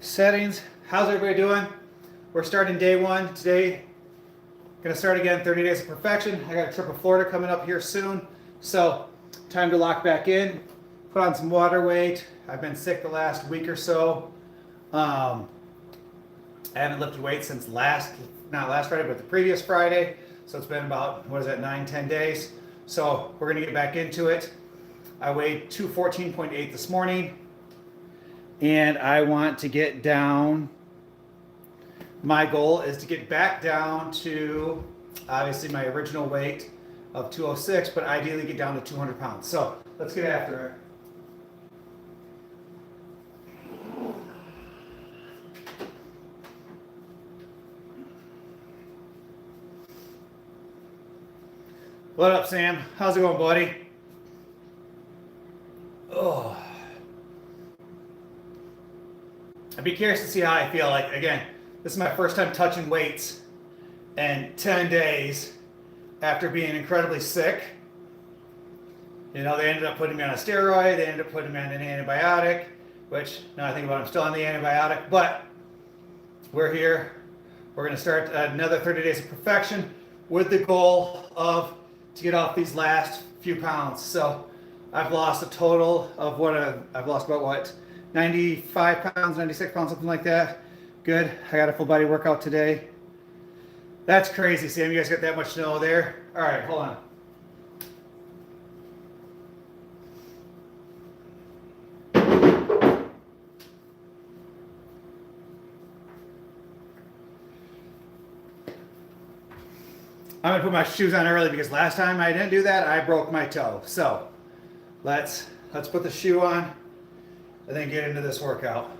Settings. How's everybody doing? We're starting day one today. Gonna start again 30 days of perfection. I got a trip to Florida coming up here soon. So time to lock back in, put on some water weight. I've been sick the last week or so. I haven't lifted weights since not last Friday, but the previous Friday. So it's been about, 9-10 days. So we're gonna get back into it. I weighed 214.8 this morning. And I want to get down, my goal is to get back down to, obviously my original weight of 206, but ideally get down to 200 pounds. So let's get after it. What up, Sam? How's it going, buddy? Oh. I'd be curious to see how I feel. Like, again, this is my first time touching weights in 10 days after being incredibly sick. You know, they ended up putting me on a steroid. They ended up putting me on an antibiotic, which, now I think about it, I'm still on the antibiotic. But we're here. We're going to start another 30 days of perfection with the goal of to get off these last few pounds. So I've lost a total of I've lost about 95 pounds, 96 pounds, something like that. Good. I got a full body workout today. That's crazy, Sam. You guys got that much snow there? All right, hold on. I'm gonna put my shoes on early because last time I didn't do that, I broke my toe. So let's put the shoe on and then get into this workout.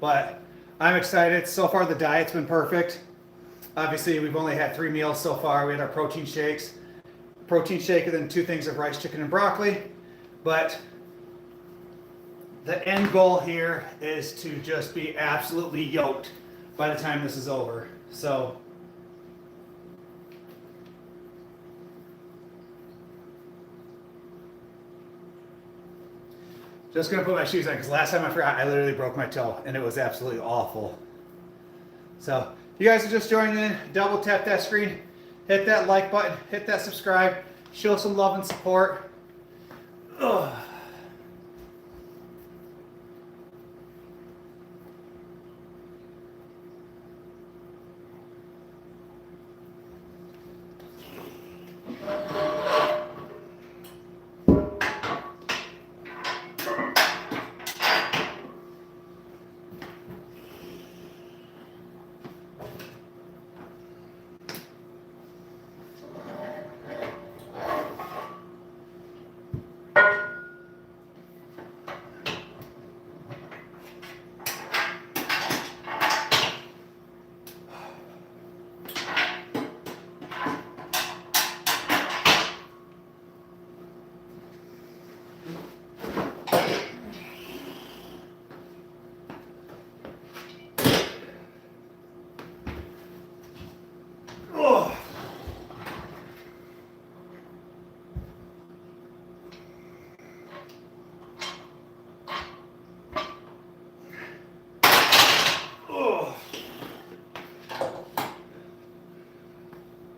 But I'm excited. So far the diet's been perfect. Obviously we've only had 3 meals so far. We had our protein shakes. Protein shake and then 2 things of rice, chicken, and broccoli. But the end goal here is to just be absolutely yoked by the time this is over. So just gonna put my shoes on because last time I forgot, I literally broke my toe and it was absolutely awful. So if you guys are just joining in, double tap that screen, hit that like button, hit that subscribe, show some love and support. Ugh.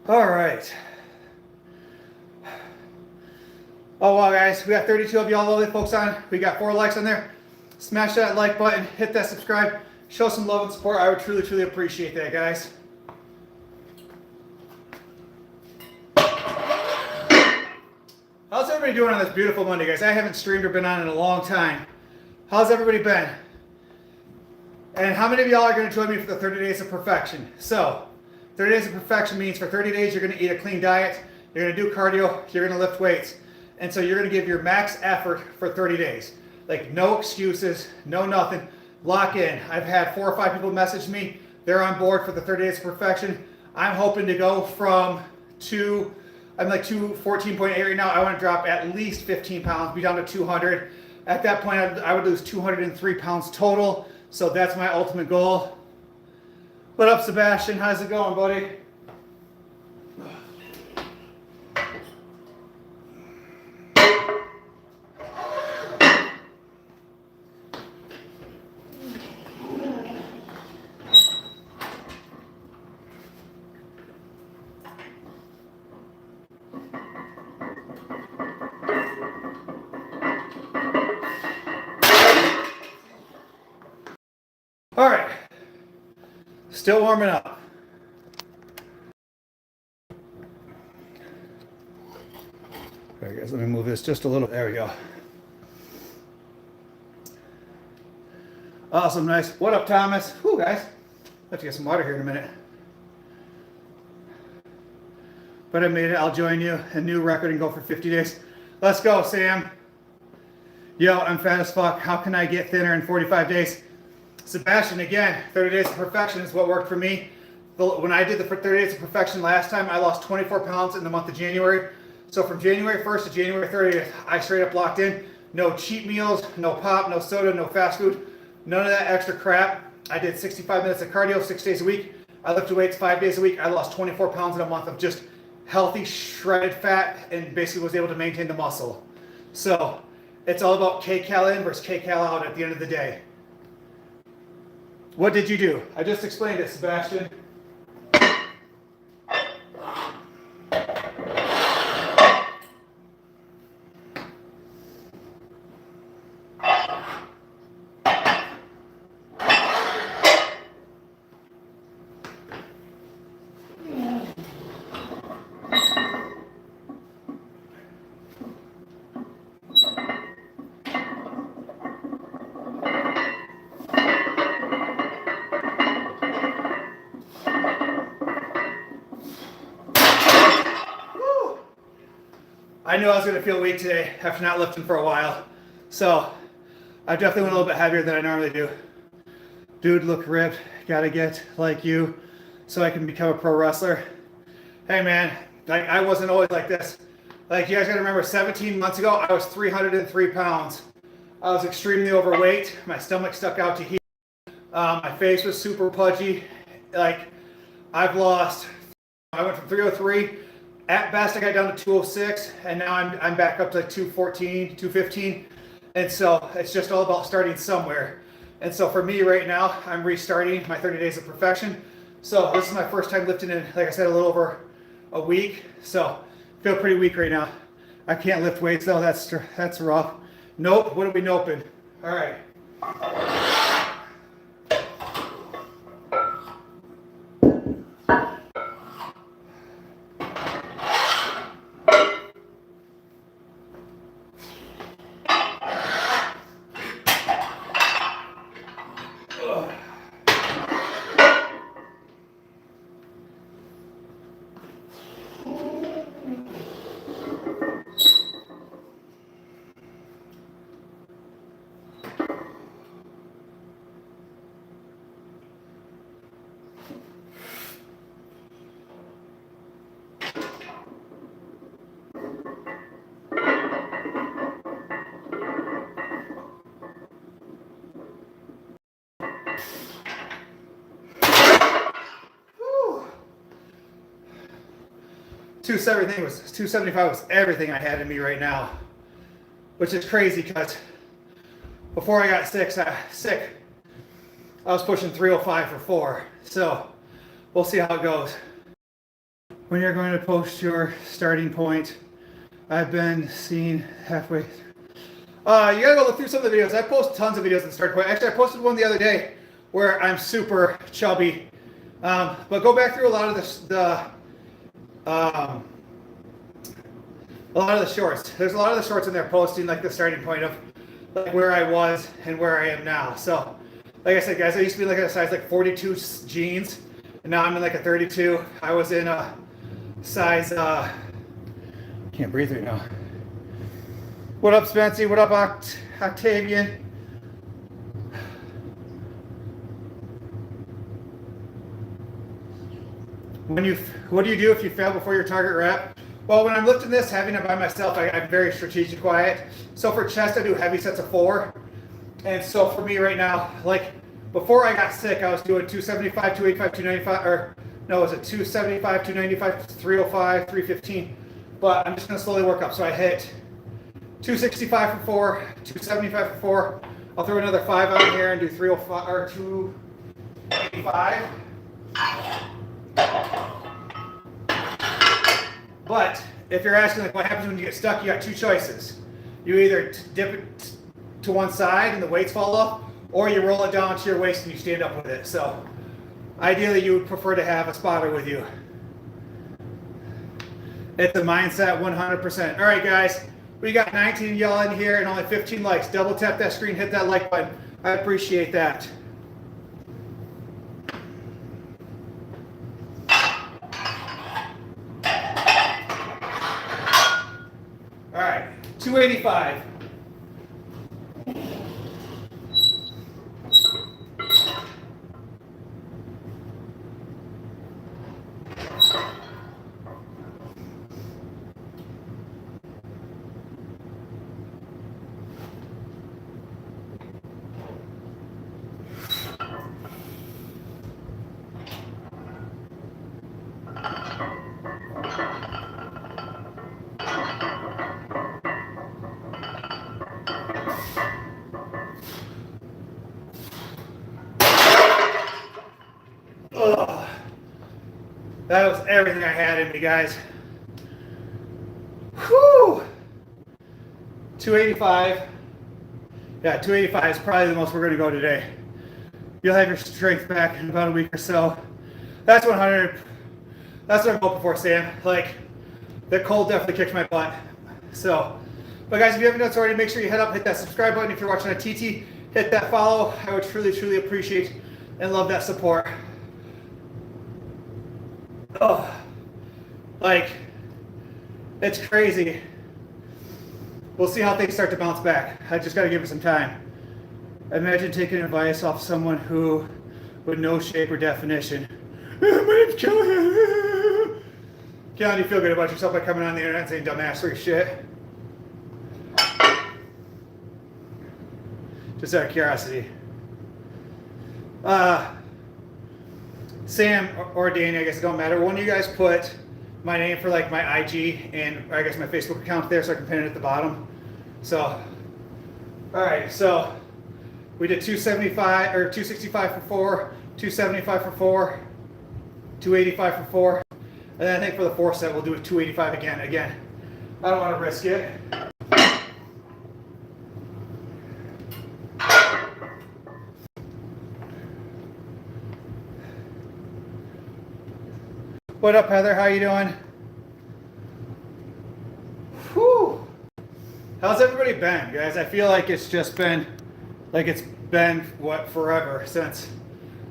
All right. Oh wow, guys, we got 32 of y'all lovely folks on. We got 4 likes on there. Smash that like button, hit that subscribe, show some love and support. I would truly, truly appreciate that, guys. How's everybody doing on this beautiful Monday, guys? I haven't streamed or been on in a long time. How's everybody been? And how many of y'all are going to join me for the 30 days of perfection? So 30 days of perfection means for 30 days you're going to eat a clean diet, you're going to do cardio, you're going to lift weights. And so you're going to give your max effort for 30 days. Like no excuses, no nothing. Lock in. I've had 4 or 5 people message me. They're on board for the 30 days of perfection. I'm hoping to go from I'm like 214.8 right now. I want to drop at least 15 pounds, be down to 200. At that point, I would lose 203 pounds total. So that's my ultimate goal. What up, Sebastian? How's it going, buddy? All right, still warming up. All right, guys, let me move this just a little. There we go. Awesome, nice. What up, Thomas? Whew, guys. Have to get some water here in a minute. But I made it. I'll join you. A new record and go for 50 days. Let's go, Sam. Yo, I'm fat as fuck. How can I get thinner in 45 days? Sebastian, again, 30 days of perfection is what worked for me. When I did the 30 days of perfection last time, I lost 24 pounds in the month of January. So from January 1st to January 30th, I straight up locked in. No cheat meals, no pop, no soda, no fast food, none of that extra crap. I did 65 minutes of cardio 6 days a week. I lifted weights 5 days a week. I lost 24 pounds in a month of just healthy, shredded fat, and basically was able to maintain the muscle. So it's all about kcal in versus kcal out at the end of the day. What did you do? I just explained it, Sebastian. I knew I was going to feel weak today after not lifting for a while. So I definitely went a little bit heavier than I normally do. Dude, look ripped. Gotta get like you so I can become a pro wrestler. Hey man, like I wasn't always like this. Like you guys gotta remember 17 months ago, I was 303 pounds. I was extremely overweight. My stomach stuck out to here. My face was super pudgy. Like I went from 303. At best, I got down to 206, and now I'm back up to like 214, 215. And so it's just all about starting somewhere. And so for me right now, I'm restarting my 30 days of perfection. So this is my first time lifting in, like I said, a little over a week. So I feel pretty weak right now. I can't lift weights though. That's rough. Nope. What are we noping? All right. Everything was 275 was everything I had in me right now, which is crazy because before I got sick, I was pushing 305 for 4. So we'll see how it goes. When you're going to post your starting point, I've been seen halfway. You gotta go look through some of the videos. I post tons of videos at the starting point. Actually, I posted one the other day where I'm super chubby. But go back through a lot of the shorts. There's a lot of the shorts in there posting like the starting point of like where I was and where I am now. So like I said, guys, I used to be like a size like 42 jeans, and now I'm in like a 32. I was in a size, can't breathe right now. What up, Spency? What up, Octavian? What do you do if you fail before your target rep? Well, when I'm lifting this, having it by myself, I'm very strategic quiet. So for chest, I do heavy sets of 4. And so for me right now, like before I got sick, I was doing 275, 285, 295, or no, it was 275, 295, 305, 315. But I'm just gonna slowly work up. So I hit 265 for 4, 275 for 4. I'll throw another 5 out here and do 305 or 285. But if you're asking like what happens when you get stuck, you got 2 choices. You either dip it to one side and the weights fall off, or you roll it down to your waist and you stand up with it. So ideally you would prefer to have a spotter with you. It's a mindset 100%. All right, guys, we got 19 of y'all in here and only 15 likes. Double tap that screen, hit that like button. I appreciate that. All right, 285. Ugh. That was everything I had in me, guys. Whew. 285. Yeah, 285 is probably the most we're going to go today. You'll have your strength back in about a week or so. That's 100. That's what I'm hoping for, Sam. Like, the cold definitely kicked my butt. So, but guys, if you haven't done so already, make sure you head up, hit that subscribe button. If you're watching on TT, hit that follow. I would truly, truly appreciate and love that support. Oh, like, it's crazy. We'll see how things start to bounce back. I just got to give it some time. Imagine taking advice off someone who, with no shape or definition. My name's Kelly. Kelly, you feel good about yourself by coming on the internet and saying dumbassery shit? Just out of curiosity. Sam or Danny, I guess it don't matter. One of you guys put my name for like my IG and I guess my Facebook account there so I can pin it at the bottom. So, all right, so we did 275 or 265 for 4, 275 for 4, 285 for 4, and then I think for the 4th set we'll do a 285 again. I don't want to risk it. What up, Heather? How you doing? Whew. How's everybody been, guys? I feel like it's just been, what, forever since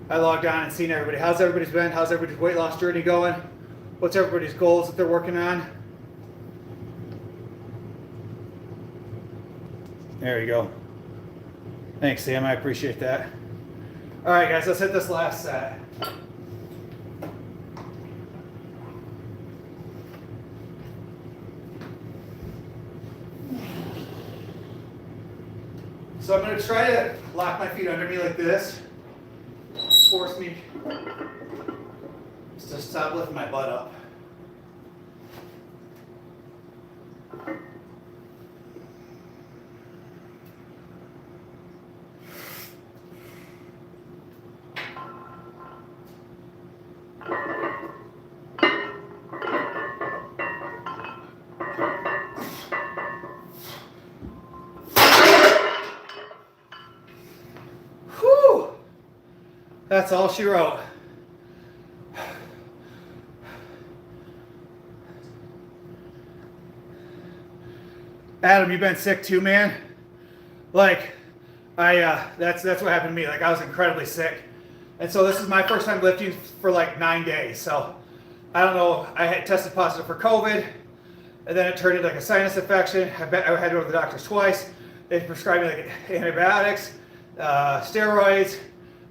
I logged on and seen everybody. How's everybody's been? How's everybody's weight loss journey going? What's everybody's goals that they're working on? There you go. Thanks, Sam. I appreciate that. All right, guys, let's hit this last set. So I'm going to try to lock my feet under me like this. Force me to stop lifting my butt up. That's all she wrote. Adam, you been sick too, man? Like, that's what happened to me. Like, I was incredibly sick. And so this is my first time lifting for like 9 days. So I don't know, I had tested positive for COVID, and then it turned into like a sinus infection. I had to go to the doctors twice. They prescribed me like antibiotics, steroids,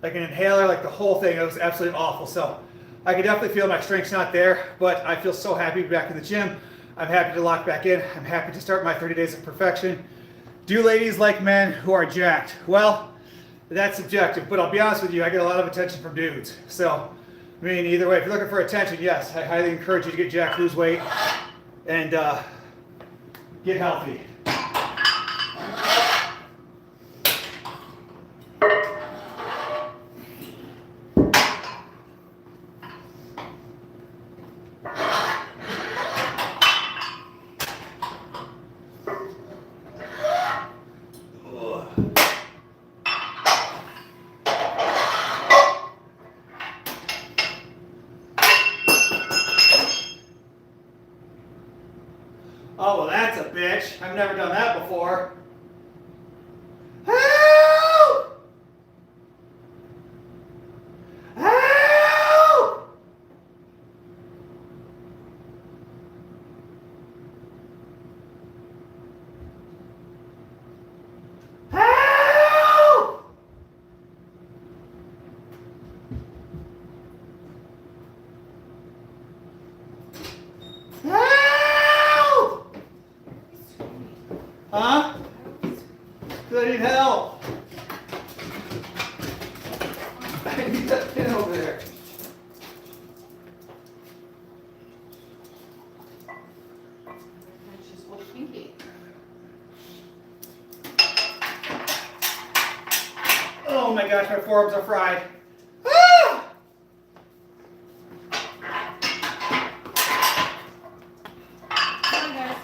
like an inhaler, like the whole thing. It was absolutely awful. So I can definitely feel my strength's not there, but I feel so happy to be back in the gym. I'm happy to lock back in. I'm happy to start my 30 days of perfection. Do ladies like men who are jacked? Well, that's subjective, but I'll be honest with you, I get a lot of attention from dudes. So, I mean, either way, if you're looking for attention, yes, I highly encourage you to get jacked, lose weight, and get healthy. I've never done that before. Help! Help! Help! Help! Huh? I need help. I need that pin over there. She's hold a pinky. Oh my gosh, my forearms are fried. Ah! Come on, guys.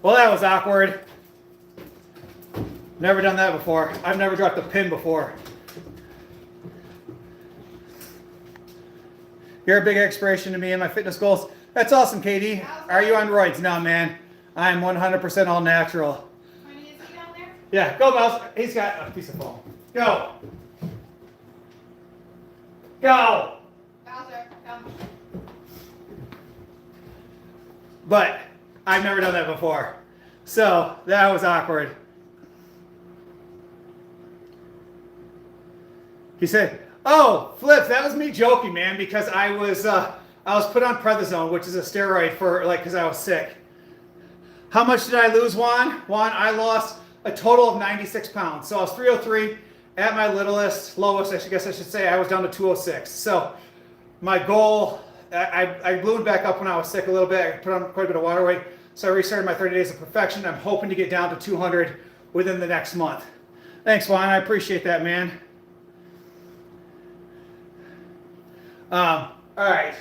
Well, that was awkward. Never done that before. I've never dropped a pin before. You're a big inspiration to me and my fitness goals. That's awesome, Katie. Are you on roids? No, man. I'm 100% all natural. Honey, is he down there? Yeah, go, Mouse. He's got a piece of foam. Go. Go. Bowser, come. But I've never done that before. So that was awkward. He said, oh, Flips, that was me joking, man, because I was put on prednisone, which is a steroid for, like, because I was sick. How much did I lose, Juan? Juan, I lost a total of 96 pounds. So I was 303 at my lowest, I guess I should say, I was down to 206. So my goal, I ballooned back up when I was sick a little bit. I put on quite a bit of water weight. So I restarted my 30 days of perfection. I'm hoping to get down to 200 within the next month. Thanks, Juan. I appreciate that, man. All right.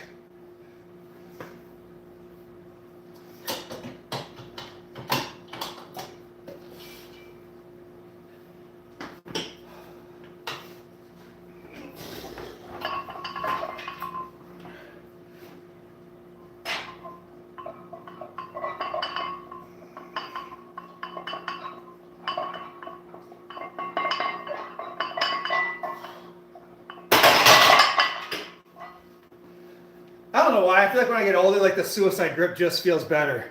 I don't know why. I feel like when I get older, like the suicide grip just feels better.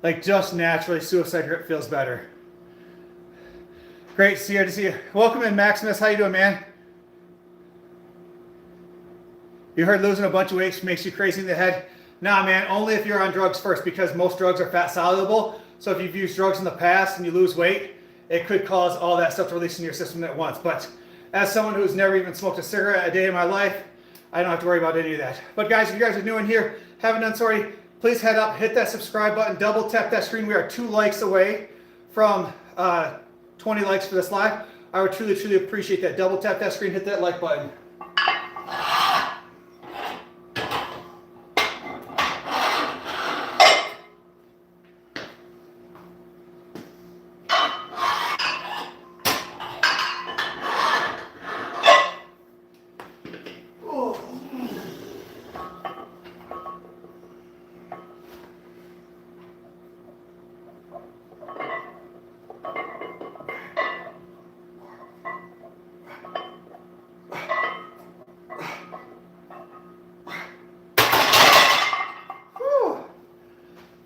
Like just naturally, suicide grip feels better. Great to see you. To see you. Welcome in, Maximus. How you doing, man? You heard losing a bunch of weight makes you crazy in the head. Nah, man. Only if you're on drugs first, because most drugs are fat soluble. So if you've used drugs in the past and you lose weight, it could cause all that stuff to release in your system at once. But as someone who's never even smoked a cigarette a day in my life, I don't have to worry about any of that. But guys, if you guys are new in here, haven't done so already, please head up, hit that subscribe button, double tap that screen. We are 2 likes away from 20 likes for this live. I would truly, truly appreciate that. Double tap that screen, hit that like button.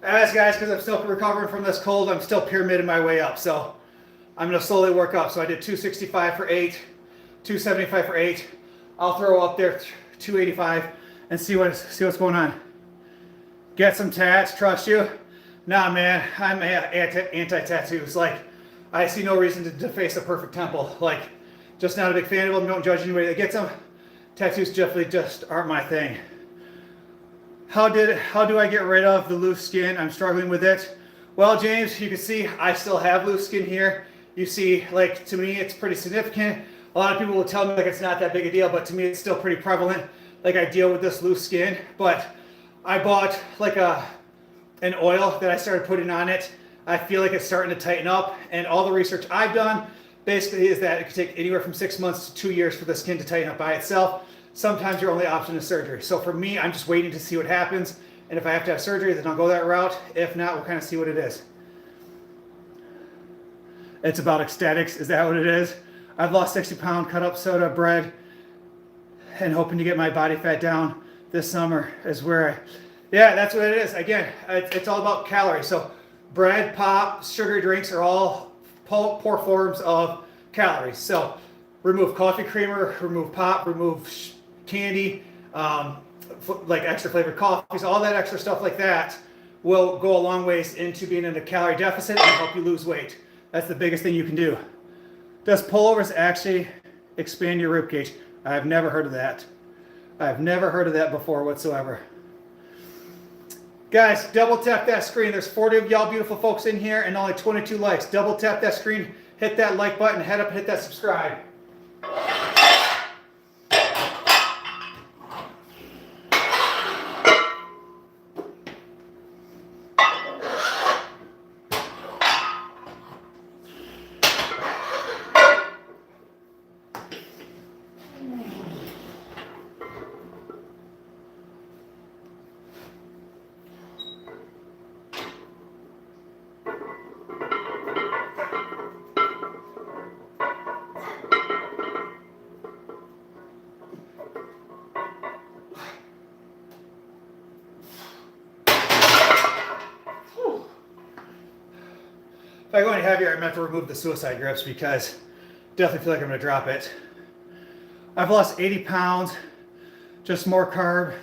As guys, because I'm still recovering from this cold, I'm still pyramiding my way up. So I'm going to slowly work up. So I did 265 for 8, 275 for 8. I'll throw up there 285 and see what's going on. Get some tats, trust you? Nah, man, I'm anti-tattoos. Like, I see no reason to deface a perfect temple. Like, just not a big fan of them. Don't judge anybody that gets them. Tattoos definitely just aren't my thing. How do I get rid of the loose skin? I'm struggling with it. Well, James, you can see I still have loose skin here. You see, like, to me, it's pretty significant. A lot of people will tell me like it's not that big a deal, but to me, it's still pretty prevalent. Like, I deal with this loose skin, but I bought like an oil that I started putting on it. I feel like it's starting to tighten up, and all the research I've done basically is that it could take anywhere from 6 months to 2 years for the skin to tighten up by itself. Sometimes your only option is surgery. So for me, I'm just waiting to see what happens And if I have to have surgery, then I'll go that route. If not, we'll kind of see what it is. It's about ecstatics. Is that what it is? I've lost 60 pounds, cut up soda, bread, and hoping to get my body fat down this summer is where yeah, that's what it is. Again, it's all about calories. So bread, pop, sugary drinks are all poor forms of calories. So remove coffee creamer, remove pop, remove candy, like extra flavored coffees, all that extra stuff like that will go a long ways into being in a calorie deficit and help you lose weight. That's the biggest thing you can do. Does pullovers actually expand your rib cage? I've never heard of that. I've never heard of that before whatsoever. Guys, double tap that screen. There's 40 of y'all beautiful folks in here and only 22 likes. Double tap that screen, hit that like button, head up and hit that subscribe. If I go any heavier, I'm going to have to remove the suicide grips because I definitely feel like I'm going to drop it. I've lost 80 pounds, just more carb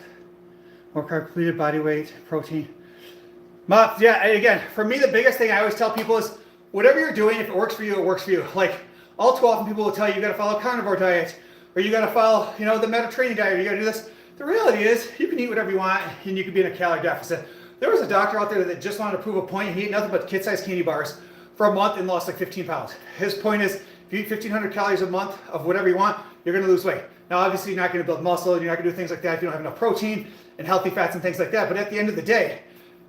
completed body weight, protein. Yeah, again, for me, the biggest thing I always tell people is whatever you're doing, if it works for you, it works for you. Like all too often people will tell you, you got to follow a carnivore diet or you got to follow, the Mediterranean diet, or you got to do this. The reality is you can eat whatever you want and you can be in a calorie deficit. There was a doctor out there that just wanted to prove a point. He ate nothing but kid-sized candy bars for a month and lost like 15 pounds. His point is, if you eat 1,500 calories a month of whatever you want, you're gonna lose weight. Now, obviously, you're not gonna build muscle, and you're not gonna do things like that if you don't have enough protein and healthy fats and things like that. But at the end of the day,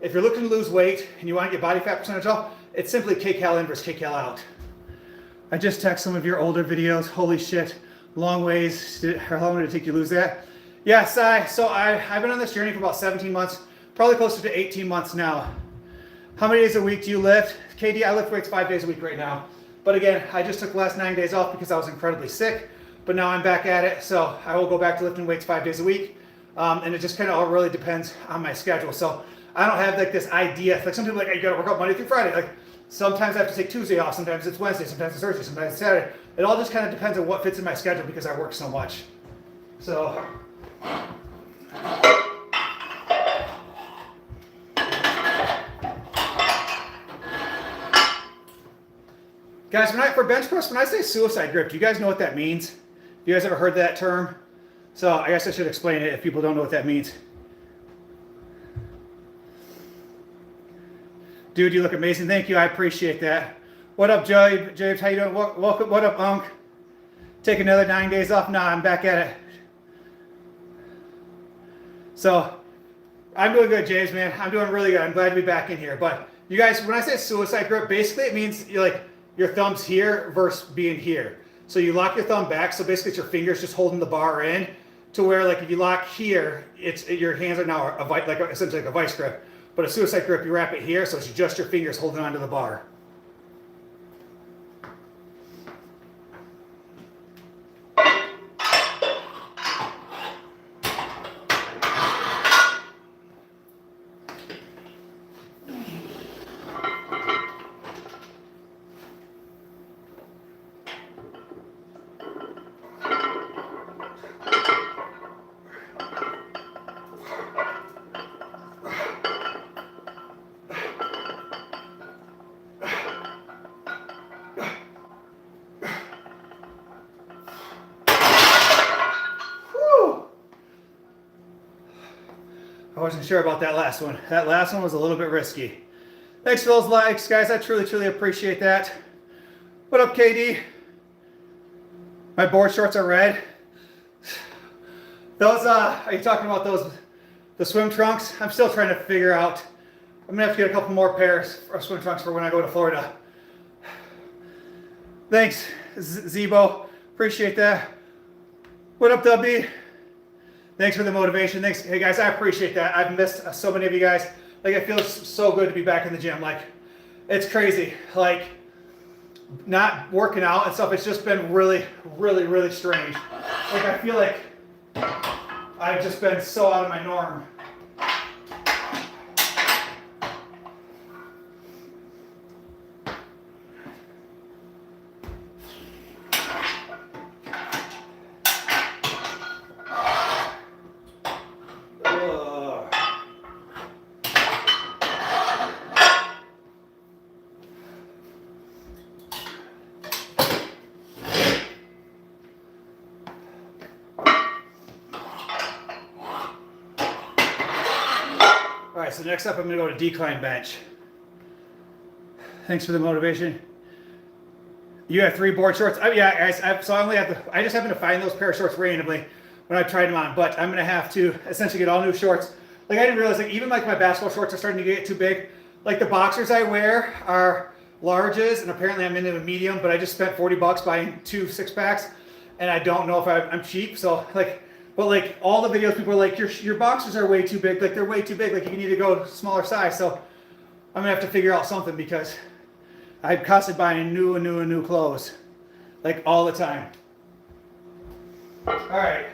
if you're looking to lose weight and you wanna get body fat percentage off, it's simply kcal in versus kcal out. I just texted some of your older videos. Holy shit, long ways. How long did it take you to lose that? Yes, I've been on this journey for about 17 months, probably closer to 18 months now. How many days a week do you lift? KD, I lift weights 5 days a week right now. But again, I just took the last 9 days off because I was incredibly sick. But now I'm back at it, so I will go back to lifting weights 5 days a week. And it just kind of all really depends on my schedule. So I don't have like this idea. Like some people are like, hey, you gotta work out Monday through Friday. Like sometimes I have to take Tuesday off, sometimes it's Wednesday, sometimes it's Thursday, sometimes it's Saturday. It all just kind of depends on what fits in my schedule because I work so much. So. Guys, for bench press, when I say suicide grip, do you guys know what that means? You guys ever heard that term? So I guess I should explain it if people don't know what that means. Dude, you look amazing. Thank you. I appreciate that. What up, James? How you doing? Welcome. What up, Unc? Take another 9 days off? Nah, I'm back at it. So I'm doing good, James, man. I'm doing really good. I'm glad to be back in here. But you guys, when I say suicide grip, basically it means you're like your thumb's here versus being here. So you lock your thumb back. So basically it's your fingers just holding the bar in to where like if you lock here, your hands are now essentially like a vice grip. But a suicide grip, you wrap it here. So it's just your fingers holding onto the bar. I wasn't sure about that last one. That last one was a little bit risky. Thanks for those likes, guys. I truly appreciate that. What up, KD? My board shorts are red. Those, are you talking about those, the swim trunks? I'm still trying to figure out. I'm gonna have to get a couple more pairs of swim trunks for when I go to Florida. Thanks, Zebo. Appreciate that. What up, W? Thanks for the motivation. Thanks. Hey guys, I appreciate that. I've missed so many of you guys. Like, it feels so good to be back in the gym. Like, it's crazy. Like, not working out and stuff, it's just been really, really, really strange. Like, I feel like I've just been so out of my norm. All right, so next up I'm gonna go to decline bench. Thanks for the motivation. You have 3 board shorts? Yeah, guys, I just happen to find those pair of shorts randomly when I tried them on, but I'm gonna have to essentially get all new shorts. Like, I didn't realize, like, even like my basketball shorts are starting to get too big. Like, the boxers I wear are larges, and apparently I'm into a medium, but I just spent 40 bucks buying 2 6-packs, and I don't know if I'm cheap, so like, but like, all the videos, people are like, your boxers are way too big, like, they're way too big, like, you need to go smaller size. So I'm gonna have to figure out something, because I'm constantly buying new clothes, like, all the time. All right,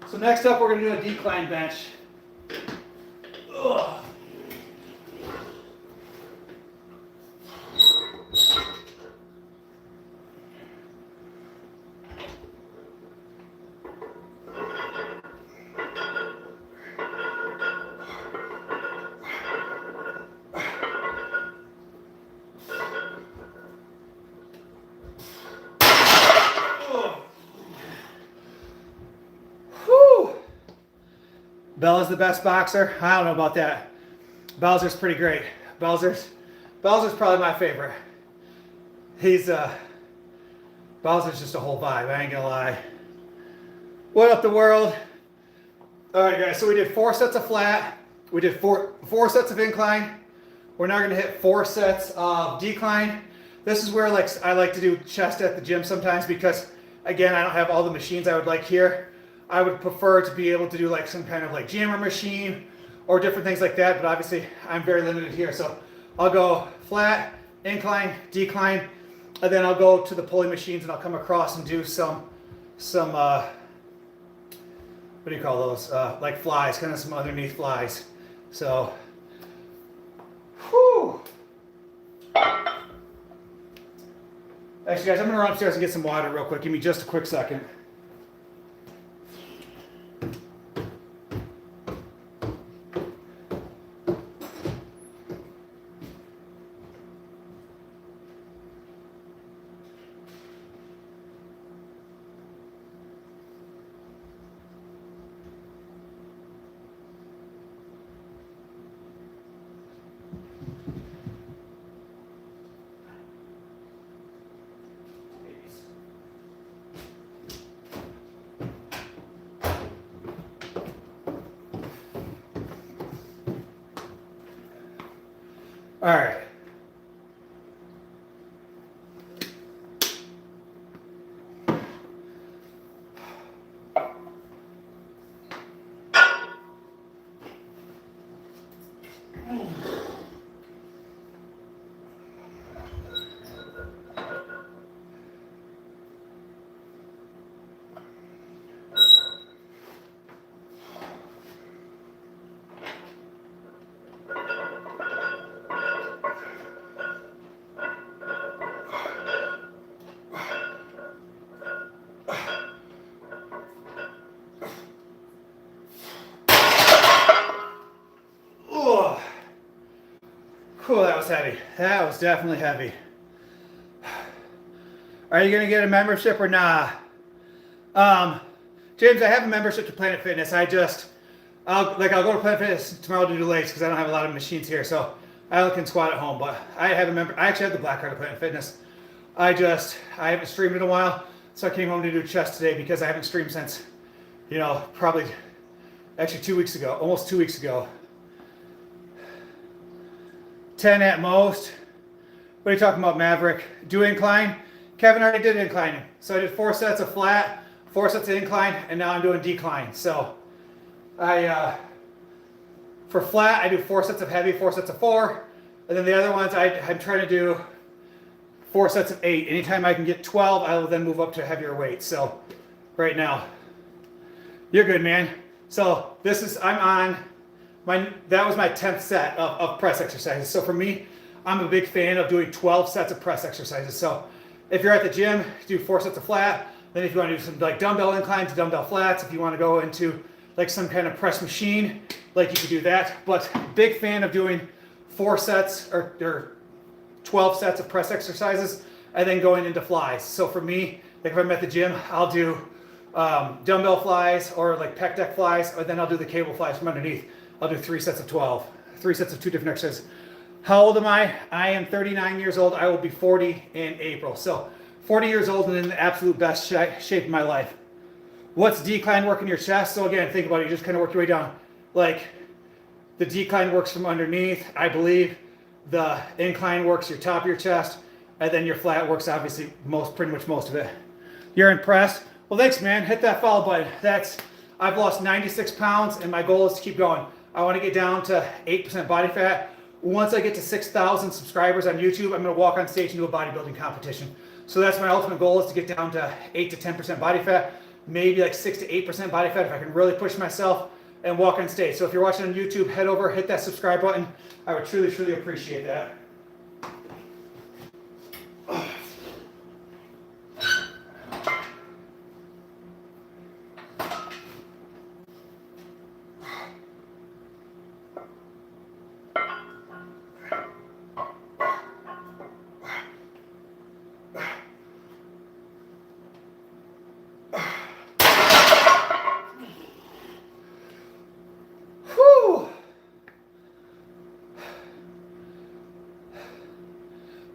so next up we're gonna do a decline bench. Ugh. Bella's the best boxer. I don't know about that. Bowser's pretty great. Bowser's probably my favorite. Bowser's just a whole vibe, I ain't gonna lie. What up, the world? All right, guys, so we did 4 sets of flat. We did four sets of incline. We're now gonna hit 4 sets of decline. This is where, like, I like to do chest at the gym sometimes, because, again, I don't have all the machines I would like here. I would prefer to be able to do like some kind of like jammer machine or different things like that, but obviously I'm very limited here. So I'll go flat, incline, decline, and then I'll go to the pulley machines and I'll come across and do some what do you call those? Like flies, kind of some underneath flies. So, whew. Actually, guys, I'm gonna run upstairs and get some water real quick. Give me just a quick second. All right. Cool, that was heavy. That was definitely heavy. Are you gonna get a membership or nah? James, I have a membership to Planet Fitness. I'll go to Planet Fitness tomorrow to do legs because I don't have a lot of machines here, so I can squat at home. But I actually have the black card to Planet Fitness. I haven't streamed in a while, so I came home to do chest today because I haven't streamed since, probably actually 2 weeks ago, almost 2 weeks ago. 10 at most. What are you talking about, Maverick? Do incline? Kevin already did incline. So I did 4 sets of flat, 4 sets of incline, and now I'm doing decline. So For flat, I do 4 sets of heavy, 4 sets of 4. And then the other ones, I'm trying to do 4 sets of 8. Anytime I can get 12, I will then move up to heavier weights. So right now, you're good, man. So this is, I'm on that was my 10th set of press exercises. So for me, I'm a big fan of doing 12 sets of press exercises. So if you're at the gym, do 4 sets of flat. Then if you want to do some like dumbbell incline to dumbbell flats, if you want to go into like some kind of press machine, like you could do that. But big fan of doing 4 sets or 12 sets of press exercises and then going into flies. So for me, like if I'm at the gym, I'll do dumbbell flies or like pec deck flies, or then I'll do the cable flies from underneath. I'll do 3 sets of 12, 3 sets of 2 different exercises. How old am I? I am 39 years old. I will be 40 in April. So 40 years old and in the absolute best shape of my life. What's decline work in your chest? So again, think about it. You just kind of work your way down. Like the decline works from underneath, I believe. The incline works your top of your chest, and then your flat works obviously pretty much most of it. You're impressed? Well, thanks, man. Hit that follow button. I've lost 96 pounds, and my goal is to keep going. I want to get down to 8% body fat. Once I get to 6,000 subscribers on YouTube, I'm going to walk on stage and do a bodybuilding competition. So that's my ultimate goal, is to get down to 8 to 10% body fat, maybe like 6 to 8% body fat if I can really push myself and walk on stage. So if you're watching on YouTube, head over, hit that subscribe button. I would truly, truly appreciate that.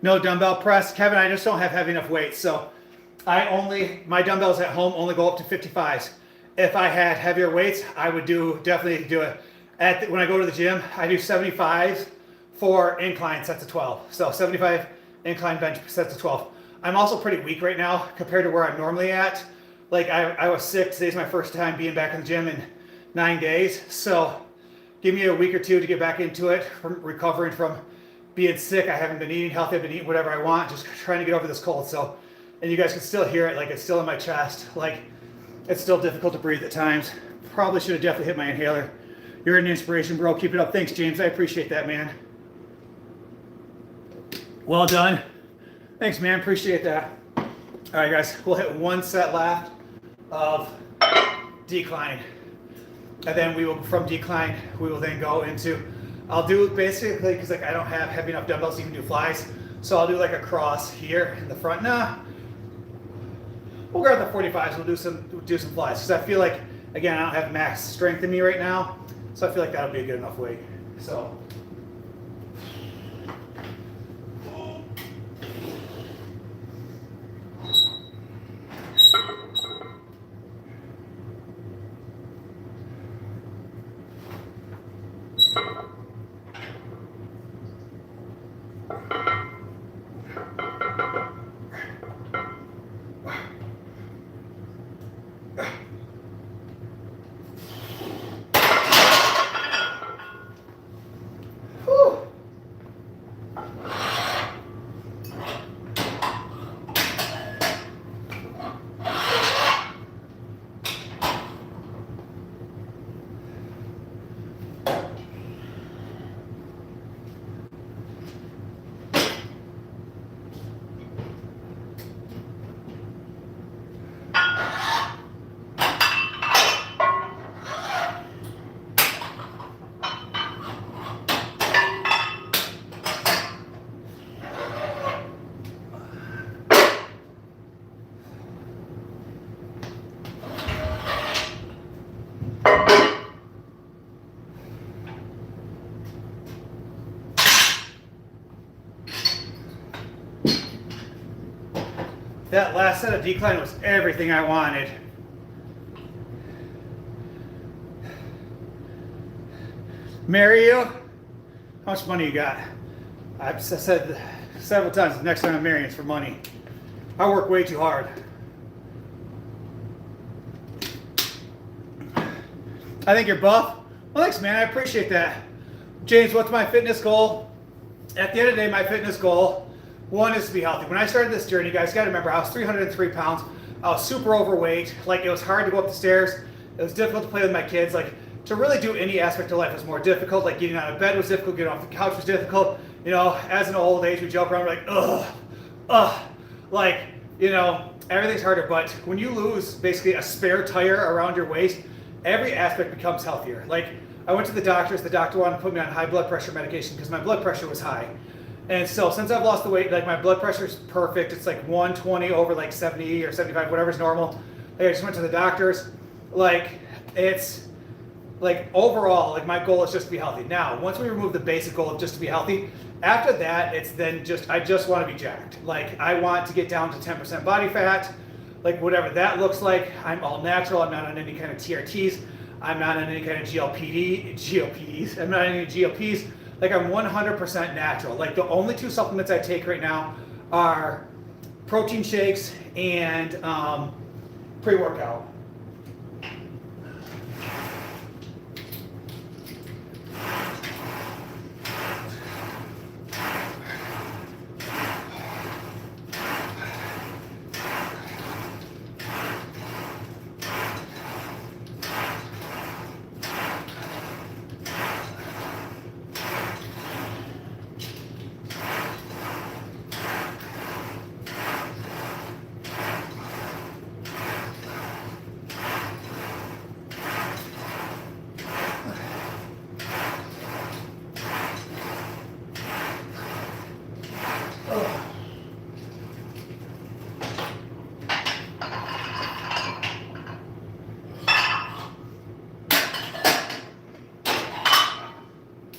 No dumbbell press. Kevin, I just don't have heavy enough weights. So my dumbbells at home only go up to 55s. If I had heavier weights, I would definitely do it. When I go to the gym, I do 75s for incline sets of 12. So 75 incline bench sets of 12. I'm also pretty weak right now compared to where I'm normally at. Like I was sick. Today's my first time being back in the gym in 9 days. So give me a week or two to get back into it, from recovering from being sick. I haven't been eating healthy. I've been eating whatever I want, just trying to get over this cold. So, and you guys can still hear it, like it's still in my chest. Like it's still difficult to breathe at times. Probably should have definitely hit my inhaler. You're an inspiration, bro. Keep it up. Thanks, James. I appreciate that, man. Well done. Thanks, man. Appreciate that. All right, guys. We'll hit 1 set left of decline. And then from decline, we will then go into, I'll do basically, because like I don't have heavy enough dumbbells to even do flies, so I'll do like a cross here in the front. We'll grab the 45s. We'll do some flies, because I feel like, again, I don't have max strength in me right now, so I feel like that'll be a good enough weight. So. That last set of decline was everything I wanted. Marry you? How much money you got? I've said several times, the next time I'm marrying is for money. I work way too hard. I think you're buff. Well, thanks, man. I appreciate that. James, what's my fitness goal? At the end of the day, my fitness goal, one, is to be healthy. When I started this journey, you guys got to remember, I was 303 pounds. I was super overweight. Like, it was hard to go up the stairs. It was difficult to play with my kids. Like, to really do any aspect of life was more difficult. Like, getting out of bed was difficult. Getting off the couch was difficult. You know, as an old age, we joke around, we're like, ugh. Like, you know, everything's harder. But when you lose basically a spare tire around your waist, every aspect becomes healthier. Like, I went to the doctors. The doctor wanted to put me on high blood pressure medication because my blood pressure was high. And so since I've lost the weight, like, my blood pressure is perfect. It's like 120 over like 70 or 75, whatever's normal. Like, I just went to the doctors. Like, it's like, overall, like, my goal is just to be healthy. Now, once we remove the basic goal of just to be healthy, after that, it's then just, I just want to be jacked. Like, I want to get down to 10% body fat, like, whatever that looks like. I'm all natural. I'm not on any kind of TRTs. I'm not on any kind of GLPs. I'm not on any GLPs. Like, I'm 100% natural. Like, the only two supplements I take right now are protein shakes and pre-workout.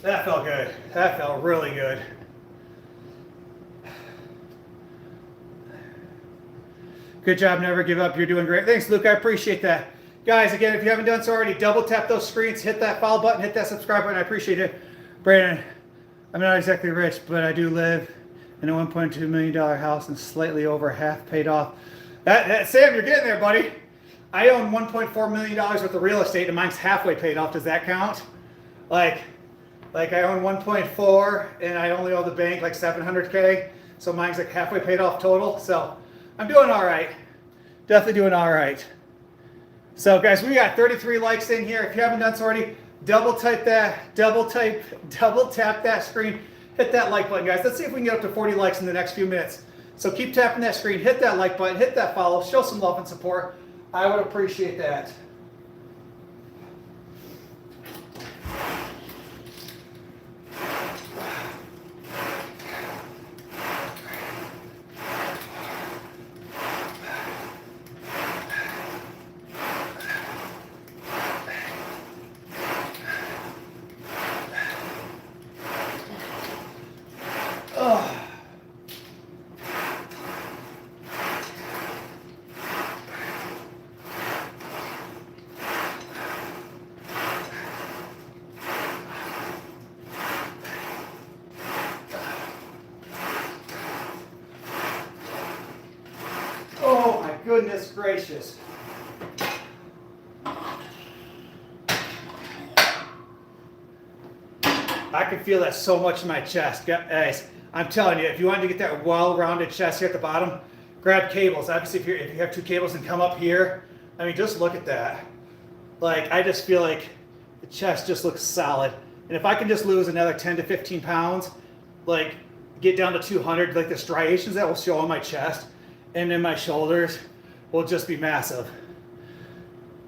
That felt good. That felt really good. Good job. Never give up. You're doing great. Thanks, Luke. I appreciate that. Guys, again, if you haven't done so already, double tap those screens, hit that follow button, hit that subscribe button. I appreciate it. Brandon, I'm not exactly rich, but I do live in a $1.2 million house and slightly over half paid off. Sam, you're getting there, buddy. I own $1.4 million worth of real estate and mine's halfway paid off. Does that count? Like I own 1.4 and I only owe the bank like 700K. So mine's like halfway paid off total. So I'm doing all right. Definitely doing all right. So guys, we got 33 likes in here. If you haven't done so already, double tap that screen, hit that like button, guys. Let's see if we can get up to 40 likes in the next few minutes. So keep tapping that screen, hit that like button, hit that follow, show some love and support. I would appreciate that. Oh my goodness gracious. I can feel that so much in my chest. Guys, I'm telling you, if you want to get that well-rounded chest here at the bottom, grab cables. Obviously, if you have two cables and come up here, I mean, just look at that. Like, I just feel like the chest just looks solid. And if I can just lose another 10 to 15 pounds, like get down to 200, like the striations that will show on my chest and in my shoulders will just be massive.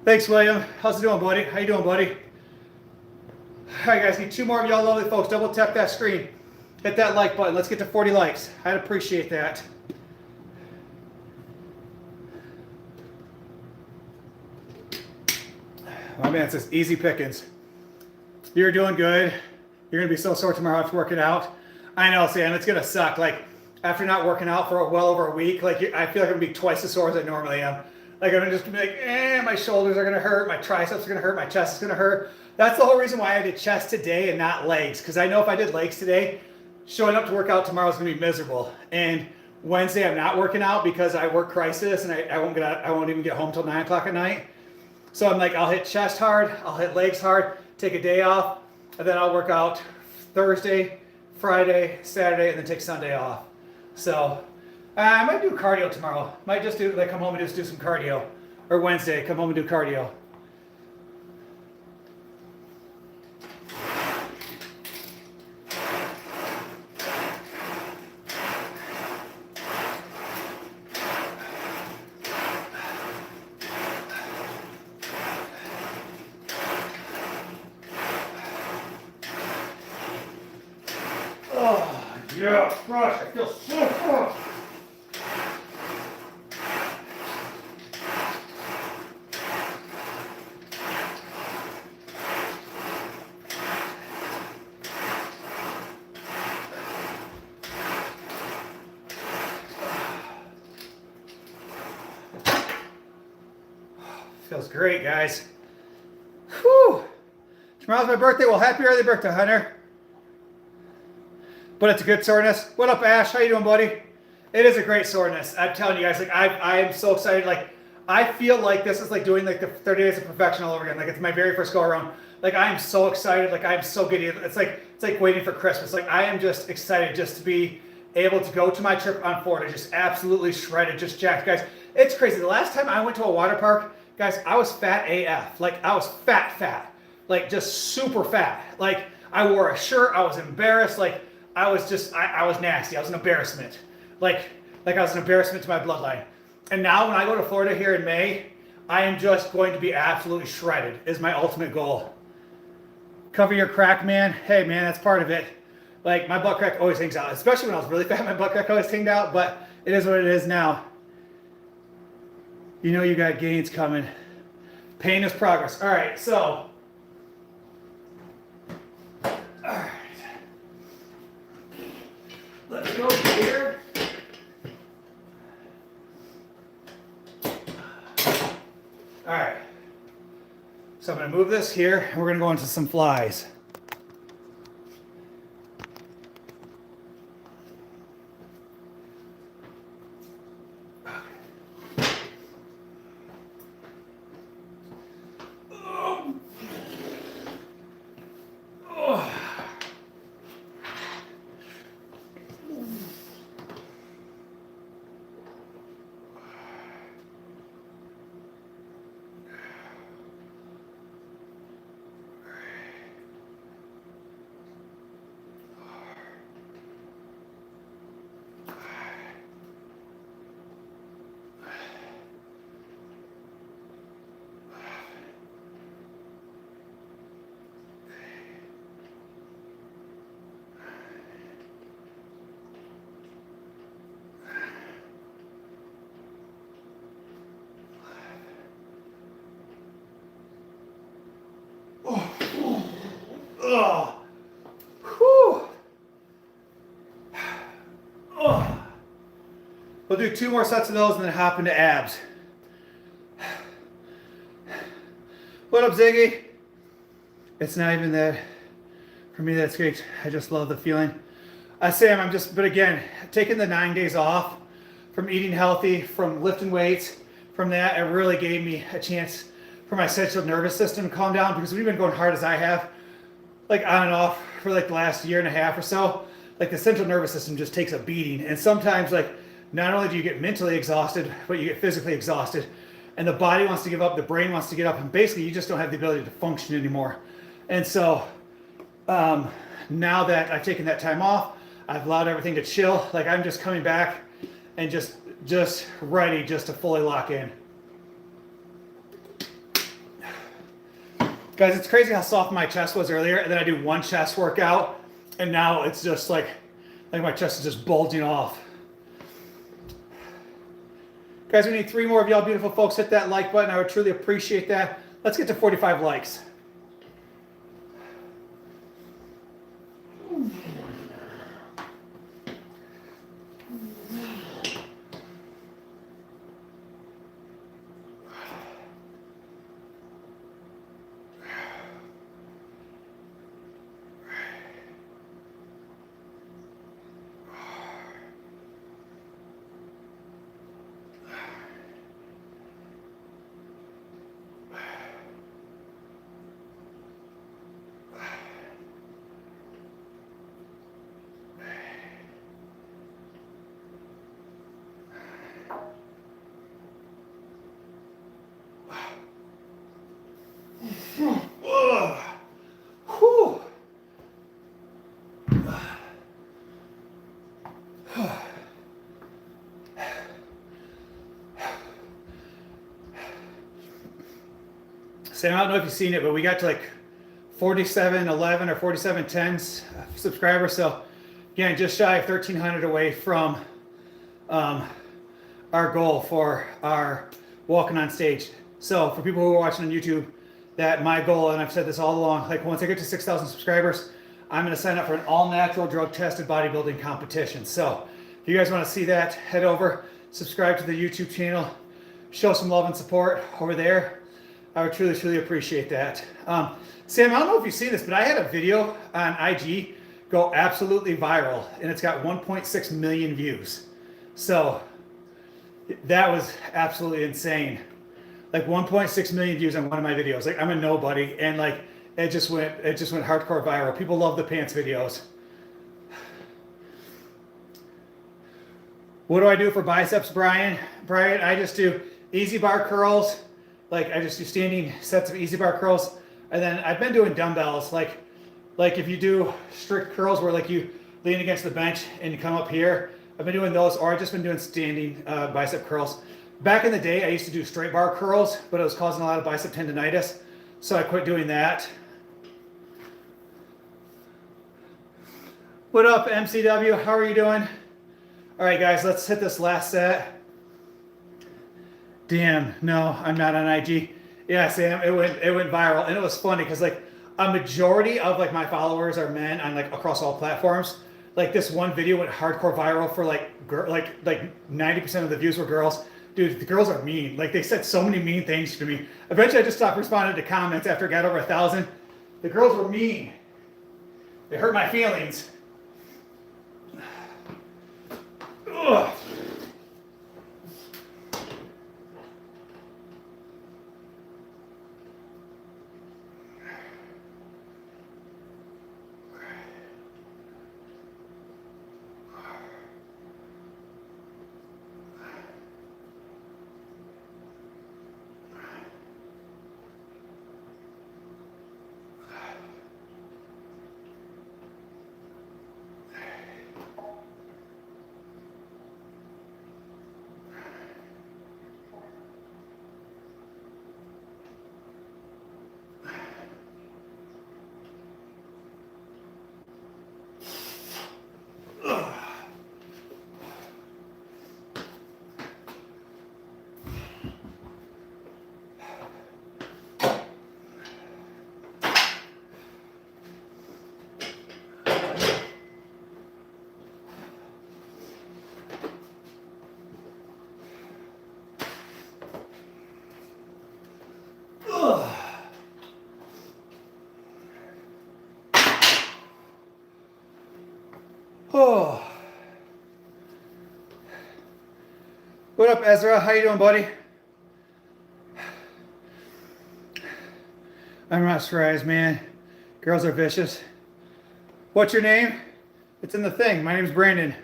Thanks, William. How's it doing, buddy? How you doing, buddy? All right, guys, need two more of y'all lovely folks. Double tap that screen. Hit that like button. Let's get to 40 likes. I'd appreciate that. My man says, easy pickings. You're doing good. You're going to be so sore tomorrow after working out. I know, Sam, it's going to suck. Like, after not working out for well over a week, like, I feel like I'm going to be twice as sore as I normally am. Like, I'm just going to be like, my shoulders are going to hurt, my triceps are going to hurt, my chest is going to hurt. That's the whole reason why I did chest today and not legs. Because I know if I did legs today, showing up to work out tomorrow is going to be miserable. And Wednesday, I'm not working out because I work crisis and I won't even get home till 9 o'clock at night. So I'm like, I'll hit chest hard, I'll hit legs hard, take a day off, and then I'll work out Thursday, Friday, Saturday, and then take Sunday off. So I might do cardio tomorrow. Might just do, like, come home and just do some cardio. Or Wednesday, come home and do cardio. Oh, yeah, gosh, I feel so full. Feels great, guys. Whew. Tomorrow's my birthday. Well, happy early birthday, Hunter. But it's a good soreness. What up, Ash? How you doing, buddy? It is a great soreness. I'm telling you guys, like, I am so excited. Like, I feel like this is like doing like the 30 days of perfection all over again. Like, it's my very first go around. Like, I am so excited. Like, I'm so giddy. It's like waiting for Christmas. Like, I am just excited just to be able to go to my trip on Florida, just absolutely shredded, just jacked, guys. It's crazy. The last time I went to a water park, guys, I was fat AF. Like, I was fat. Like, just super fat. Like, I wore a shirt. I was embarrassed. Like, I was just, I was nasty. I was an embarrassment. Like I was an embarrassment to my bloodline. And now when I go to Florida here in May, I am just going to be absolutely shredded is my ultimate goal. Cover your crack, man. Hey, man, that's part of it. Like, my butt crack always hangs out. Especially when I was really fat, my butt crack always hanged out. But it is what it is now. You know you got gains coming. Pain is progress. All right, so. All right. Let's go here. All right. So I'm going to move this here, and we're going to go into some flies. Oh. Whew. Oh. We'll do 2 more sets of those and then hop into abs. What up, Ziggy? It's not even that. For me, that's great. I just love the feeling. Sam, I'm just, but again, taking the 9 days off from eating healthy, from lifting weights, from that, it really gave me a chance for my central nervous system to calm down, because we've been going hard as I have, like on and off for like the last year and a half or so. Like, the central nervous system just takes a beating. And sometimes, like, not only do you get mentally exhausted, but you get physically exhausted. And the body wants to give up, the brain wants to get up, and basically you just don't have the ability to function anymore. And so now that I've taken that time off, I've allowed everything to chill. Like, I'm just coming back and just ready just to fully lock in. Guys, it's crazy how soft my chest was earlier, and then I do one chest workout, and now it's just like my chest is just bulging off. Guys, we need 3 more of y'all beautiful folks. Hit that like button. I would truly appreciate that. Let's get to 45 likes. Sam, I don't know if you've seen it, but we got to like 4711 or 4710 subscribers. So again, just shy of 1,300 away from our goal for our walking on stage. So for people who are watching on YouTube, that my goal, and I've said this all along, like once I get to 6,000 subscribers, I'm going to sign up for an all-natural, drug-tested bodybuilding competition. So if you guys want to see that, head over, subscribe to the YouTube channel, show some love and support over there. I would truly, truly appreciate that. Sam, I don't know if you've seen this, but I had a video on IG go absolutely viral, and it's got 1.6 million views. So that was absolutely insane. Like 1.6 million views on one of my videos. Like I'm a nobody, and like it just went hardcore viral. People love the pants videos. What do I do for biceps, Brian? Brian, I just do easy bar curls. Like I just do standing sets of easy bar curls, and then I've been doing dumbbells. Like if you do strict curls where like you lean against the bench and you come up here. I've been doing those, or I've just been doing standing bicep curls. Back in the day, I used to do straight bar curls, but it was causing a lot of bicep tendonitis, so I quit doing that. What up, MCW? How are you doing? All right, guys, let's hit this last set. Damn, no, I'm not on IG. Yeah, Sam, it went viral, and it was funny because like a majority of like my followers are men on like across all platforms. Like this one video went hardcore viral for like 90% of the views were girls. Dude, the girls are mean. Like they said so many mean things to me. Eventually I just stopped responding to comments after it got over 1,000. The girls were mean. They hurt my feelings. Ugh. Oh. What up, Ezra? How you doing, buddy? I'm not surprised, man. Girls are vicious. What's your name? It's in the thing. My name's Brandon.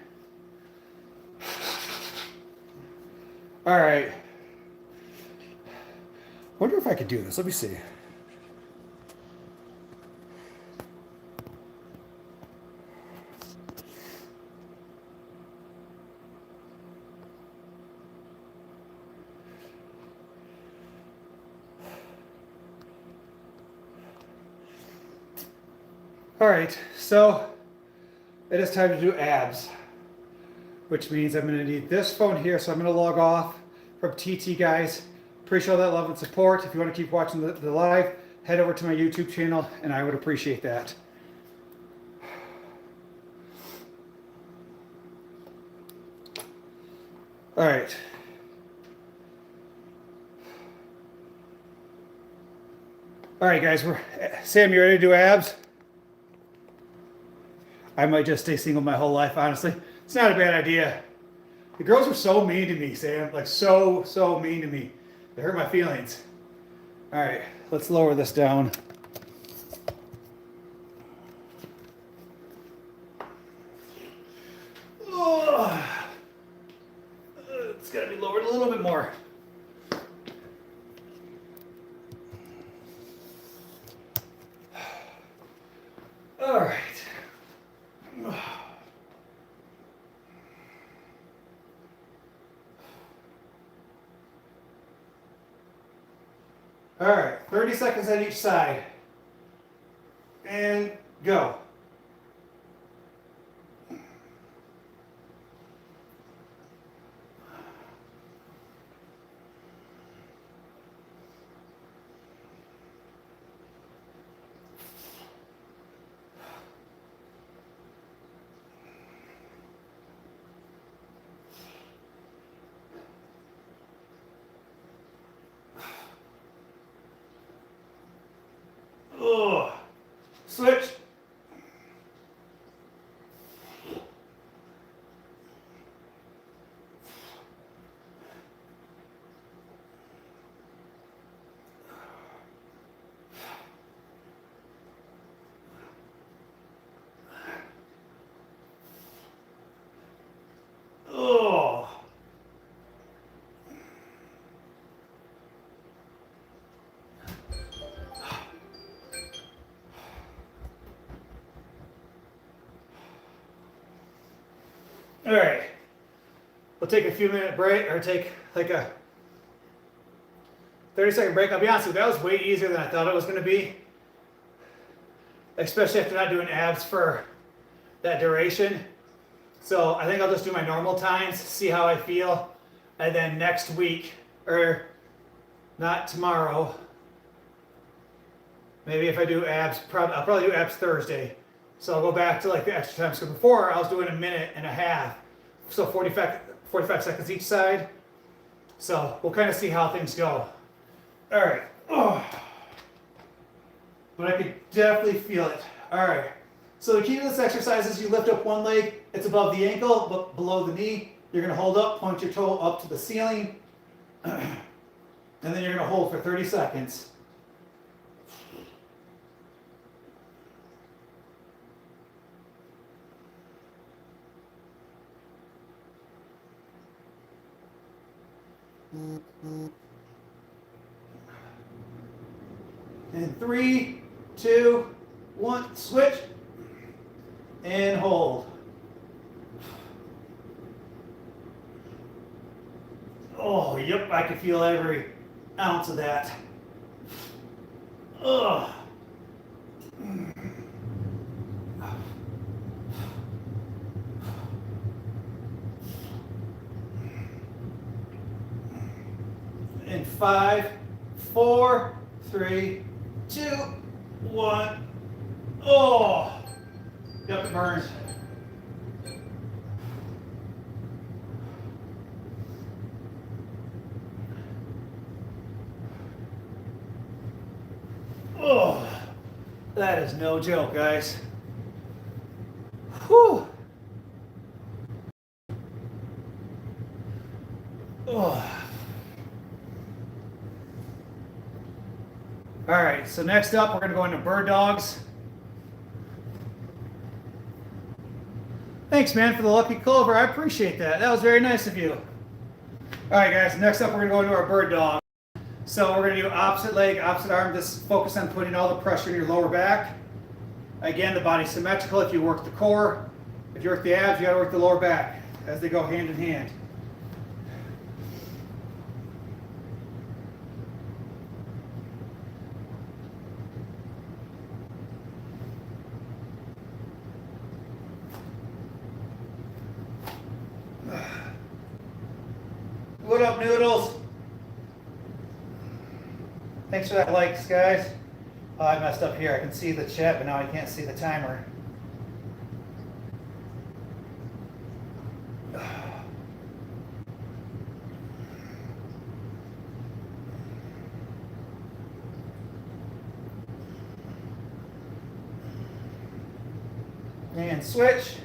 All right. Wonder if I could do this. Let me see. All right, so it is time to do abs, which means I'm going to need this phone here. So I'm going to log off from TT, guys. Appreciate all that love and support. If you want to keep watching the live, head over to my YouTube channel, and I would appreciate that. All right. All right, guys. Sam, you ready to do abs? I might just stay single my whole life, honestly. It's not a bad idea. The girls were so mean to me, Sam. Like, so mean to me. They hurt my feelings. All right, let's lower this down. Oh, it's got to be lowered a little bit more. All right. All right, 30 seconds on each side. And go. Oh, switch. Oh. All right, we'll take a few minute break, or take like a 30-second break. I'll be honest with you, that was way easier than I thought it was going to be, especially after not doing abs for that duration. So I think I'll just do my normal times, see how I feel, and then next week, or not tomorrow, maybe if I do abs, I'll probably do abs Thursday. So I'll go back to like the extra time. So before I was doing a minute and a half, so 45 seconds each side. So we'll kind of see how things go. All right. Oh. But I could definitely feel it. All right. So the key to this exercise is you lift up one leg. It's above the ankle, but below the knee. You're going to hold up, point your toe up to the ceiling. And then you're going to hold for 30 seconds. And 3, 2, 1, switch, and hold. Oh, yep, I can feel every ounce of that. Ugh. In 5, 4, 3, 2, 1. Oh, yep, it burns. Oh, that is no joke, guys. Whew. Oh. All right, so next up, we're going to go into bird dogs. Thanks, man, for the lucky clover. I appreciate that. That was very nice of you. All right, guys, next up, we're going to go into our bird dog. So we're going to do opposite leg, opposite arm. Just focus on putting all the pressure in your lower back. Again, the body's symmetrical. If you work the core, if you work the abs, you got to work the lower back as they go hand in hand. What up, noodles? Thanks for that likes, guys. Oh, I messed up here. I can see the chat, but now I can't see the timer. And switch.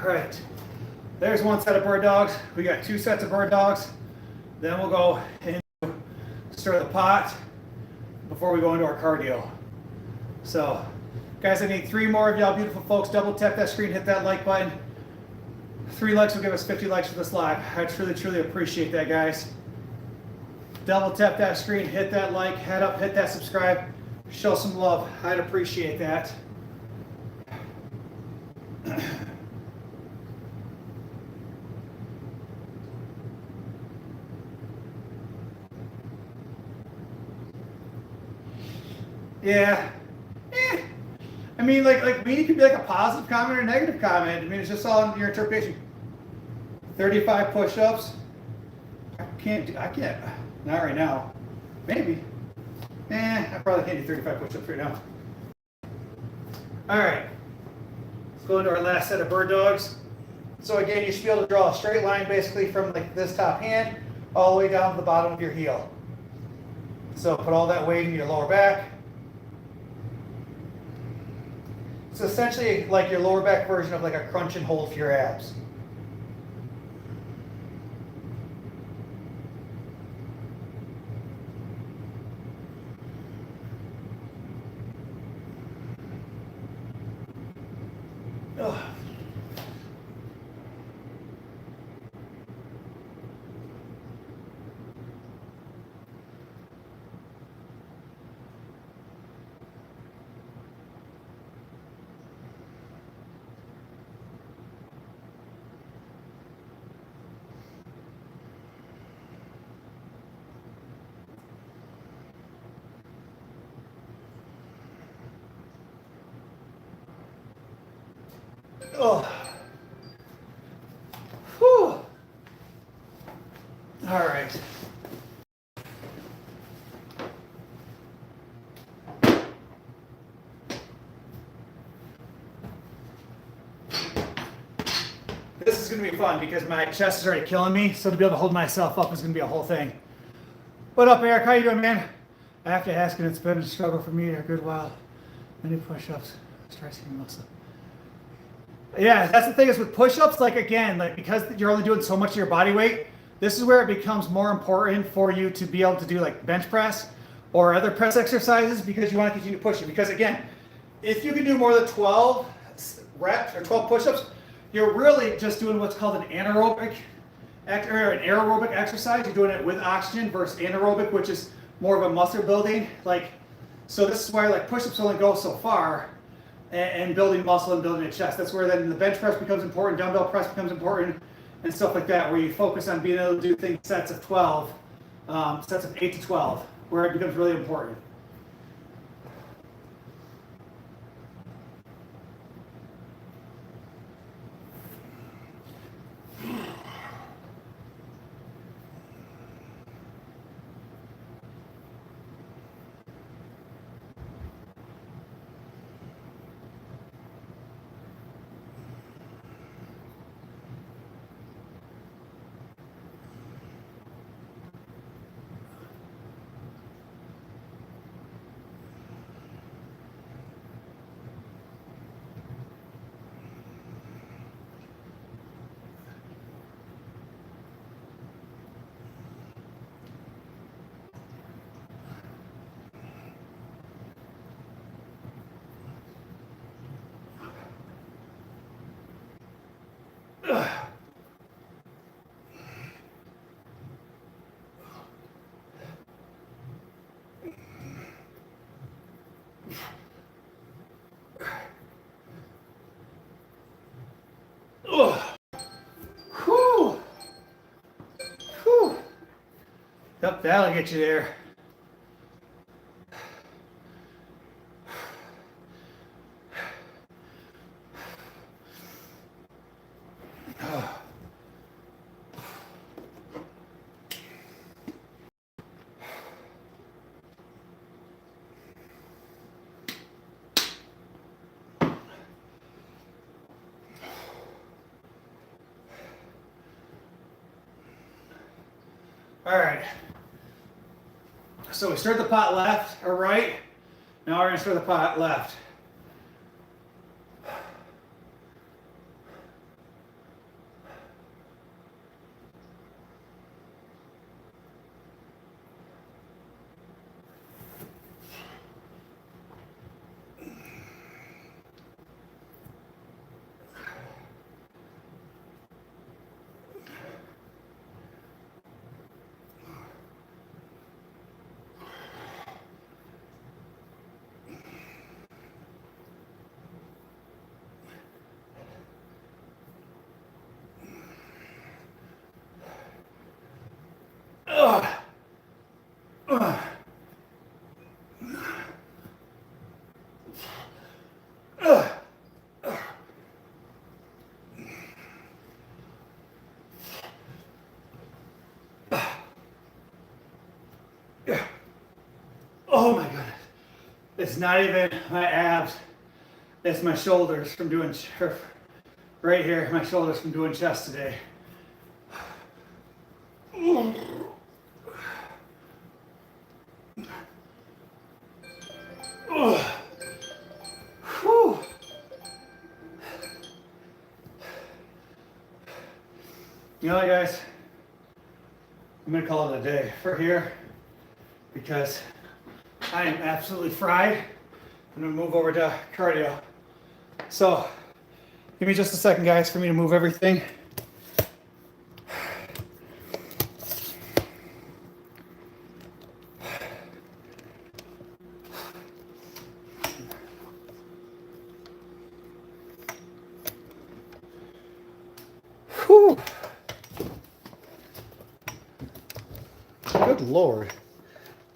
Right, there's one set of bird dogs. We got 2 sets of bird dogs. Then we'll go into stir the pot. before we go into our cardio. So, guys, I need 3 more of y'all beautiful folks. Double tap that screen, hit that like button. 3 likes will give us 50 likes for this live. I truly appreciate that, guys. Double tap that screen, hit that like, head up, hit that subscribe. Show some love. I'd appreciate that. Yeah. I mean, like meaning could be like a positive comment or a negative comment. I mean, it's just all in your interpretation. 35 push-ups. I can't, not right now. Maybe. I probably can't do 35 push-ups right now. All right. Let's go into our last set of bird dogs. So again, you should be able to draw a straight line basically from like this top hand all the way down to the bottom of your heel. So put all that weight in your lower back. It's essentially like your lower back version of like a crunch and hold for your abs. Ugh. Oh. Whew. All right. This is going to be fun because my chest is already killing me, so to be able to hold myself up is going to be a whole thing. What up, Eric? How you doing, man? I have to ask, and it's been a struggle for me a good while. Many push-ups, stressing muscle. Yeah, that's the thing is with push-ups, like again, like because you're only doing so much of your body weight, this is where it becomes more important for you to be able to do like bench press or other press exercises because you want to continue pushing. Because again, if you can do more than 12 reps or 12 push-ups, you're really just doing what's called an anaerobic exercise. You're doing it with oxygen versus anaerobic, which is more of a muscle building. Like, so this is why like push-ups only go so far. And building muscle and building a chest. That's where then the bench press becomes important, dumbbell press becomes important, and stuff like that, where you focus on being able to do things sets of 12, sets of 8 to 12, where it becomes really important. Whew. Whew. Yep, that'll get you there. All right. So we stir the pot left or right. Now we're going to stir the pot left. Oh my goodness. It's not even my abs. It's my shoulders from doing, right here, my shoulders from doing chest today. Whew. You know what, guys? I'm gonna call it a day for here because I am absolutely fried. I'm gonna move over to cardio. So, give me just a second, guys, for me to move everything. Whew. Good Lord.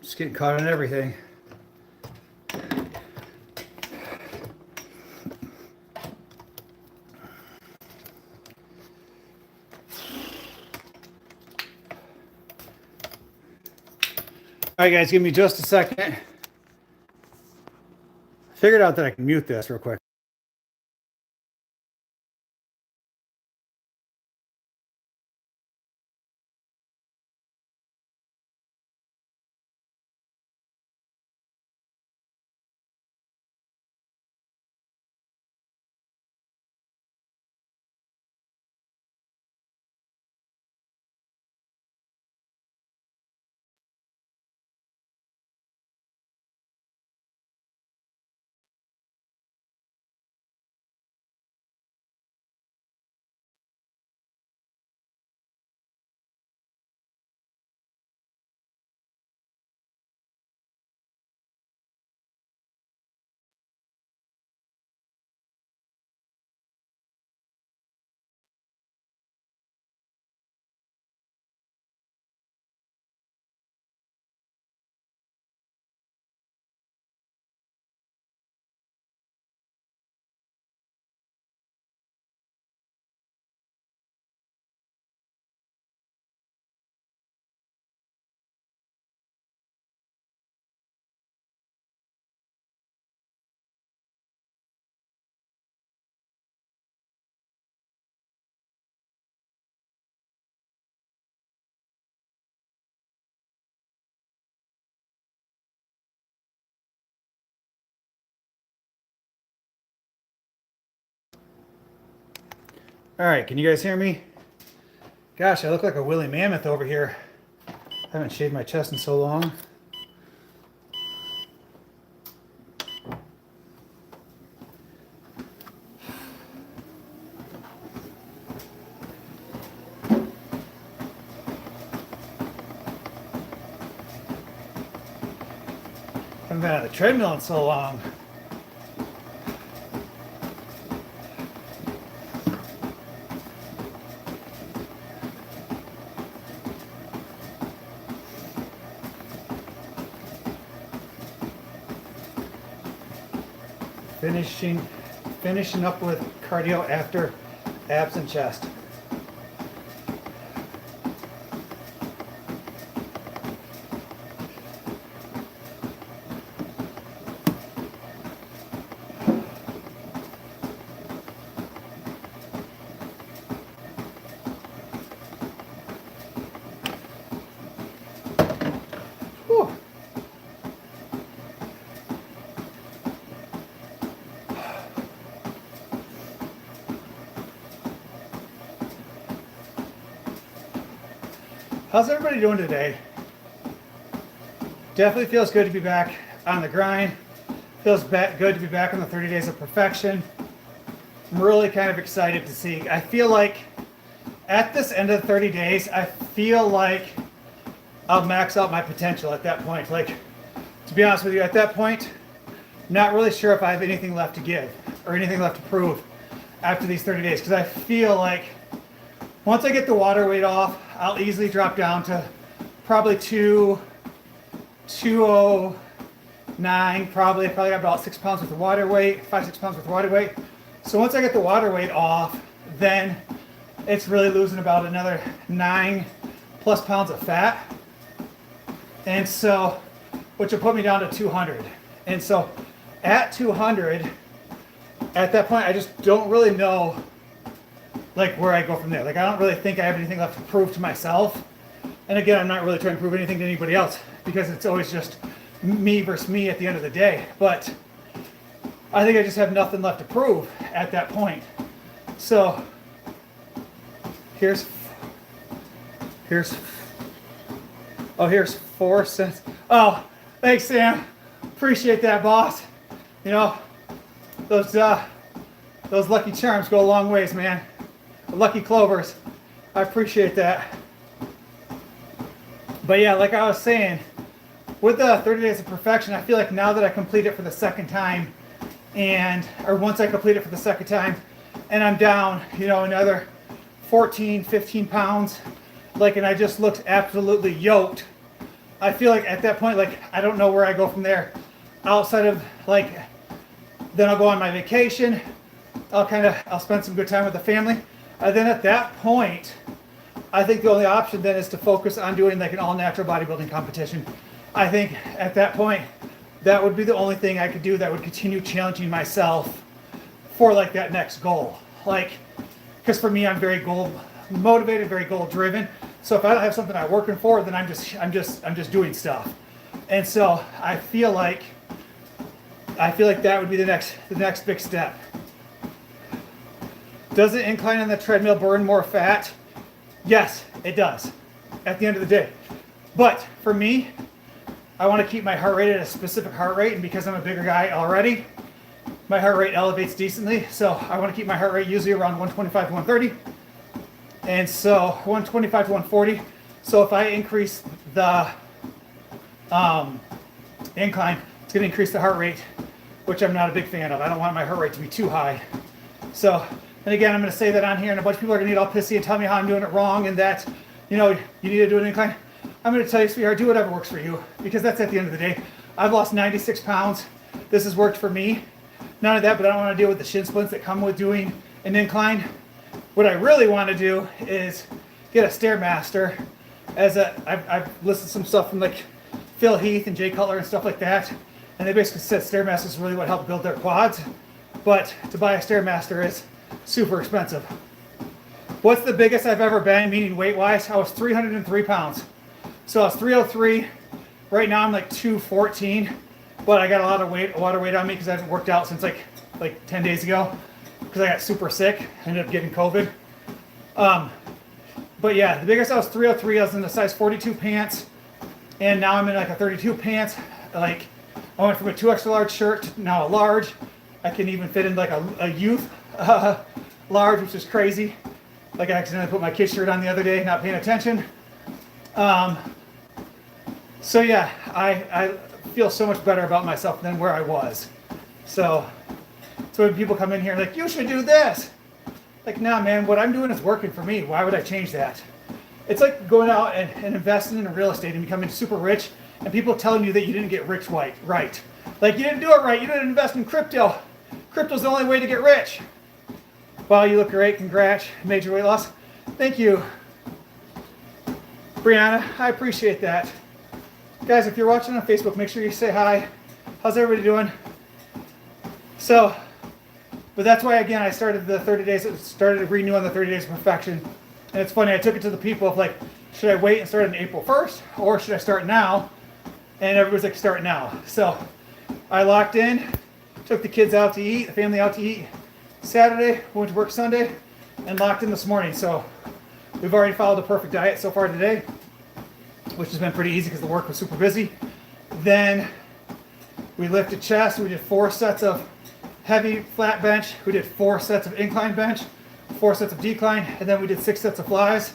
Just getting caught on everything. All right, guys, give me just a second. Figured out that I can mute this real quick. All right, can you guys hear me? Gosh, I look like a woolly mammoth over here. I haven't shaved my chest in so long. Haven't been on the treadmill in so long. Finishing up with cardio after abs and chest. Whew. How's everybody doing today? Definitely feels good to be back on the grind. Feels good to be back on the 30 days of perfection. I'm really kind of excited to see. I feel like at this end of the 30 days, I feel like I'll max out my potential at that point. Like, to be honest with you, at that point, not really sure if I have anything left to give or anything left to prove after these 30 days. Because I feel like once I get the water weight off, I'll easily drop down to probably 209, probably. I probably got about 6 pounds worth of water weight, 5-6 pounds worth of water weight. So once I get the water weight off, then it's really losing about another 9+ pounds of fat. And so, which will put me down to 200. And so at 200, at that point, I just don't really know like where I go from there. Like, I don't really think I have anything left to prove to myself. And again, I'm not really trying to prove anything to anybody else because it's always just me versus me at the end of the day. But I think I just have nothing left to prove at that point. So here's 4 cents. Oh, thanks, Sam. Appreciate that, boss. You know, those lucky charms go a long ways, man. The lucky clovers. I appreciate that. But yeah, like I was saying, with the 30 days of perfection, I feel like now that I complete it for the second time, or once I complete it for the second time, and I'm down, you know, another 14, 15 pounds, like, and I just looked absolutely yoked. I feel like at that point, like, I don't know where I go from there. Outside of, like, then I'll go on my vacation. I'll spend some good time with the family. And then at that point, I think the only option then is to focus on doing like an all-natural bodybuilding competition. I think at that point, that would be the only thing I could do that would continue challenging myself for like that next goal. Like, because for me, I'm very goal motivated, very goal driven. So if I don't have something I'm working for, then I'm just doing stuff. And so I feel like that would be the next big step. Does the incline on the treadmill burn more fat? Yes, it does at the end of the day. But for me, I want to keep my heart rate at a specific heart rate, and because I'm a bigger guy already, my heart rate elevates decently. So I want to keep my heart rate usually around 125 to 130. And so 125 to 140. So if I increase the incline, it's going to increase the heart rate, which I'm not a big fan of. I don't want my heart rate to be too high. So, and again, I'm going to say that on here, and a bunch of people are going to get all pissy and tell me how I'm doing it wrong and that, you know, you need to do an incline. I'm going to tell you, sweetheart, do whatever works for you, because that's at the end of the day. I've lost 96 pounds. This has worked for me. None of that, but I don't want to deal with the shin splints that come with doing an incline. What I really want to do is get a Stairmaster. I've listed some stuff from like Phil Heath and Jay Cutler and stuff like that, and they basically said Stairmaster is really what helped build their quads. But to buy a Stairmaster is super expensive. What's the biggest I've ever been, meaning weight-wise? I was 303 pounds. So I was 303. Right now I'm like 214, but I got a lot of weight on me because I haven't worked out since like 10 days ago because I got super sick. I ended up getting COVID. But yeah, the biggest I was 303. I was in the size 42 pants, and now I'm in like a 32 pants. Like, I went from a 2 extra large shirt to now a large. I can even fit in like a youth large, which is crazy. Like, I accidentally put my kid's shirt on the other day, not paying attention. So yeah, I feel so much better about myself than where I was. So when people come in here and like, you should do this. Like, nah, man, what I'm doing is working for me. Why would I change that? It's like going out and investing in real estate and becoming super rich, and people telling you that you didn't get rich right. Like, you didn't do it right. You didn't invest in crypto. Crypto's the only way to get rich. Wow, you look great. Congrats. Major weight loss. Thank you, Brianna. I appreciate that. Guys, if you're watching on Facebook, make sure you say hi. How's everybody doing? So, but that's why, again, I started the 30 days, started renew on the 30 days of perfection. And it's funny, I took it to the people of like, should I wait and start on April 1st? Or should I start now? And everybody's like, start now. So I locked in, took the kids out to eat, the family out to eat Saturday, went to work Sunday, and locked in this morning. So we've already followed the perfect diet so far today, which has been pretty easy because the work was super busy. Then we lifted chest. We did 4 sets of heavy flat bench. We did 4 sets of incline bench, 4 sets of decline, and then we did 6 sets of flies.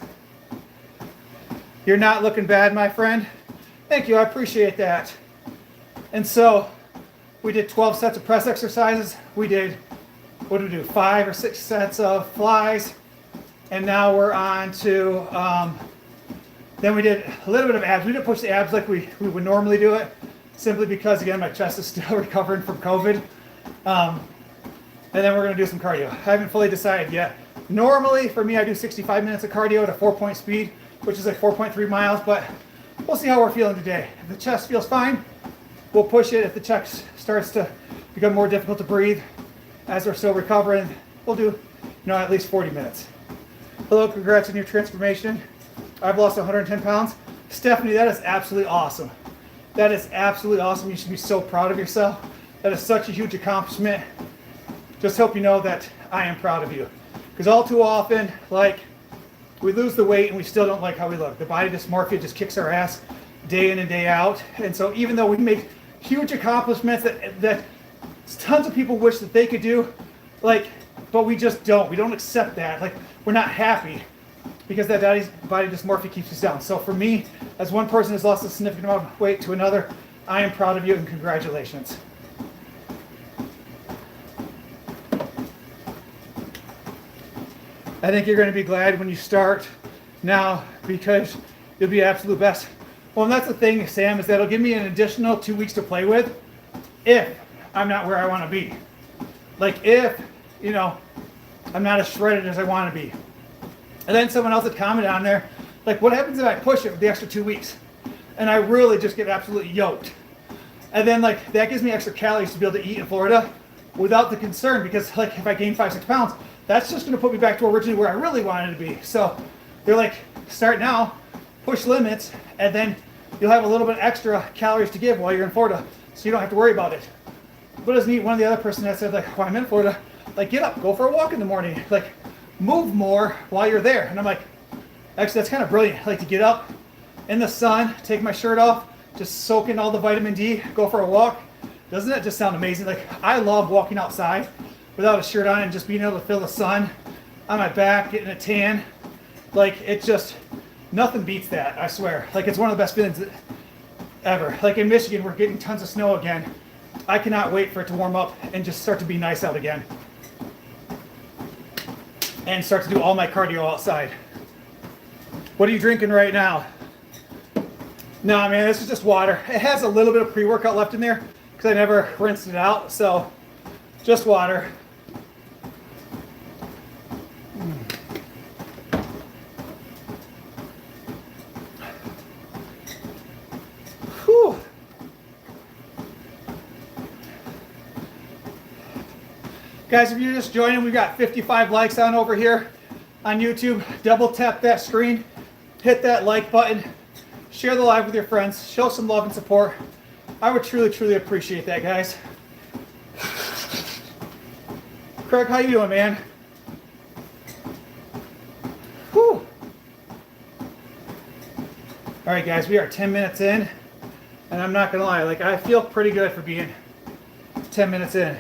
You're not looking bad, my friend. Thank you, I appreciate that. And so we did 12 sets of press exercises. We did, what did we do, 5 or 6 sets of flies. And now we're on to Then we did a little bit of abs. We didn't push the abs like we would normally do it, simply because, again, my chest is still recovering from COVID. And then we're going to do some cardio. I haven't fully decided yet. Normally, for me, I do 65 minutes of cardio at a 4-point speed, which is like 4.3 miles, but we'll see how we're feeling today. If the chest feels fine, we'll push it. If the chest starts to become more difficult to breathe as we're still recovering, we'll do, at least 40 minutes. Hello, congrats on your transformation. I've lost 110 pounds. Stephanie, that is absolutely awesome. That is absolutely awesome. You should be so proud of yourself. That is such a huge accomplishment. Just hope you know that I am proud of you. Because all too often, we lose the weight and we still don't like how we look. The body dysmorphia just kicks our ass day in and day out. And so even though we make huge accomplishments that tons of people wish that they could do, but we just don't. We don't accept that. We're not happy because that body dysmorphia keeps us down. So for me, as one person has lost a significant amount of weight to another, I am proud of you and congratulations. I think you're going to be glad when you start now because you'll be absolute best. Well, and that's the thing, Sam, is that it'll give me an additional 2 weeks to play with if I'm not where I want to be. If, I'm not as shredded as I want to be. And then someone else had commented on there, what happens if I push it for the extra 2 weeks? And I really just get absolutely yoked. And then, that gives me extra calories to be able to eat in Florida without the concern because, if I gain 5-6 pounds, that's just going to put me back to originally where I really wanted to be. So they're start now, push limits, and then you'll have a little bit extra calories to give while you're in Florida, so you don't have to worry about it. But it's neat, one of the other person that said, while I'm in Florida, get up, go for a walk in the morning, move more while you're there. And I'm actually, that's kind of brilliant, to get up in the sun, take my shirt off, just soak in all the vitamin D, go for a walk. Doesn't that just sound amazing? I love walking outside without a shirt on and just being able to feel the sun on my back, getting a tan. It just, nothing beats that, I swear. It's one of the best feelings ever. In Michigan, we're getting tons of snow again. I cannot wait for it to warm up and just start to be nice out again. And start to do all my cardio outside. What are you drinking right now? No, man, this is just water. It has a little bit of pre-workout left in there because I never rinsed it out, so just water. Whew. Guys, if you're just joining, we've got 55 likes on over here on YouTube. Double tap that screen, hit that like button, share the live with your friends, show some love and support. I would truly, truly appreciate that, guys. Craig, how you doing, man? Whew. All right, guys, we are 10 minutes in, and I'm not gonna lie, I feel pretty good for being 10 minutes in.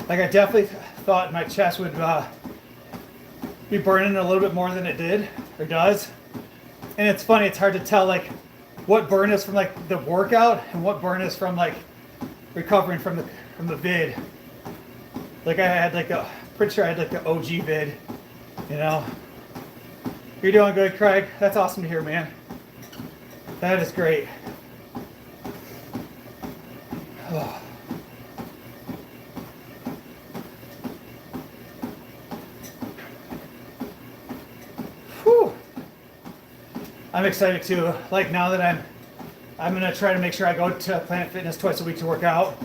I definitely thought my chest would be burning a little bit more than it did, or does. And it's funny, it's hard to tell, what burn is from, the workout and what burn is from, recovering from the vid. I had, pretty sure I had, the OG vid, You're doing good, Craig. That's awesome to hear, man. That is great. Oh. I'm excited too. Now that I'm gonna try to make sure I go to Planet Fitness twice a week to work out.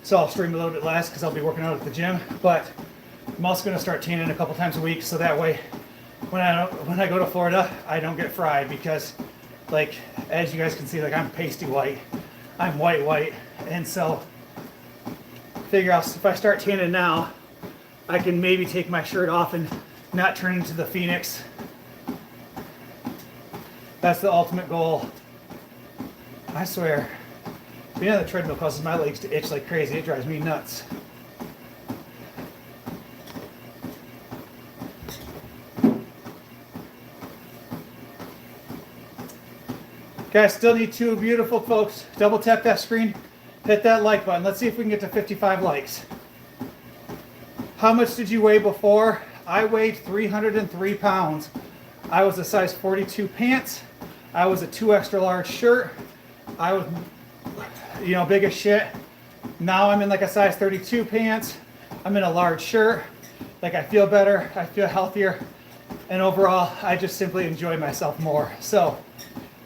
So I'll stream a little bit less because I'll be working out at the gym. But I'm also gonna start tanning a couple times a week, so that way, when I go to Florida, I don't get fried because, as you guys can see, I'm pasty white. I'm white, and so figure out if I start tanning now, I can maybe take my shirt off and not turn into the Phoenix. That's the ultimate goal. I swear. Being on the treadmill causes my legs to itch like crazy. It drives me nuts. Guys, still need 2 beautiful folks. Double tap that screen, hit that like button. Let's see if we can get to 55 likes. How much did you weigh before? I weighed 303 pounds I was a size 42 pants. I was a 2 extra large shirt. I was, big as shit. Now I'm in like a size 32 pants. I'm in a large shirt. Like I feel better, I feel healthier, and overall, I just simply enjoy myself more. So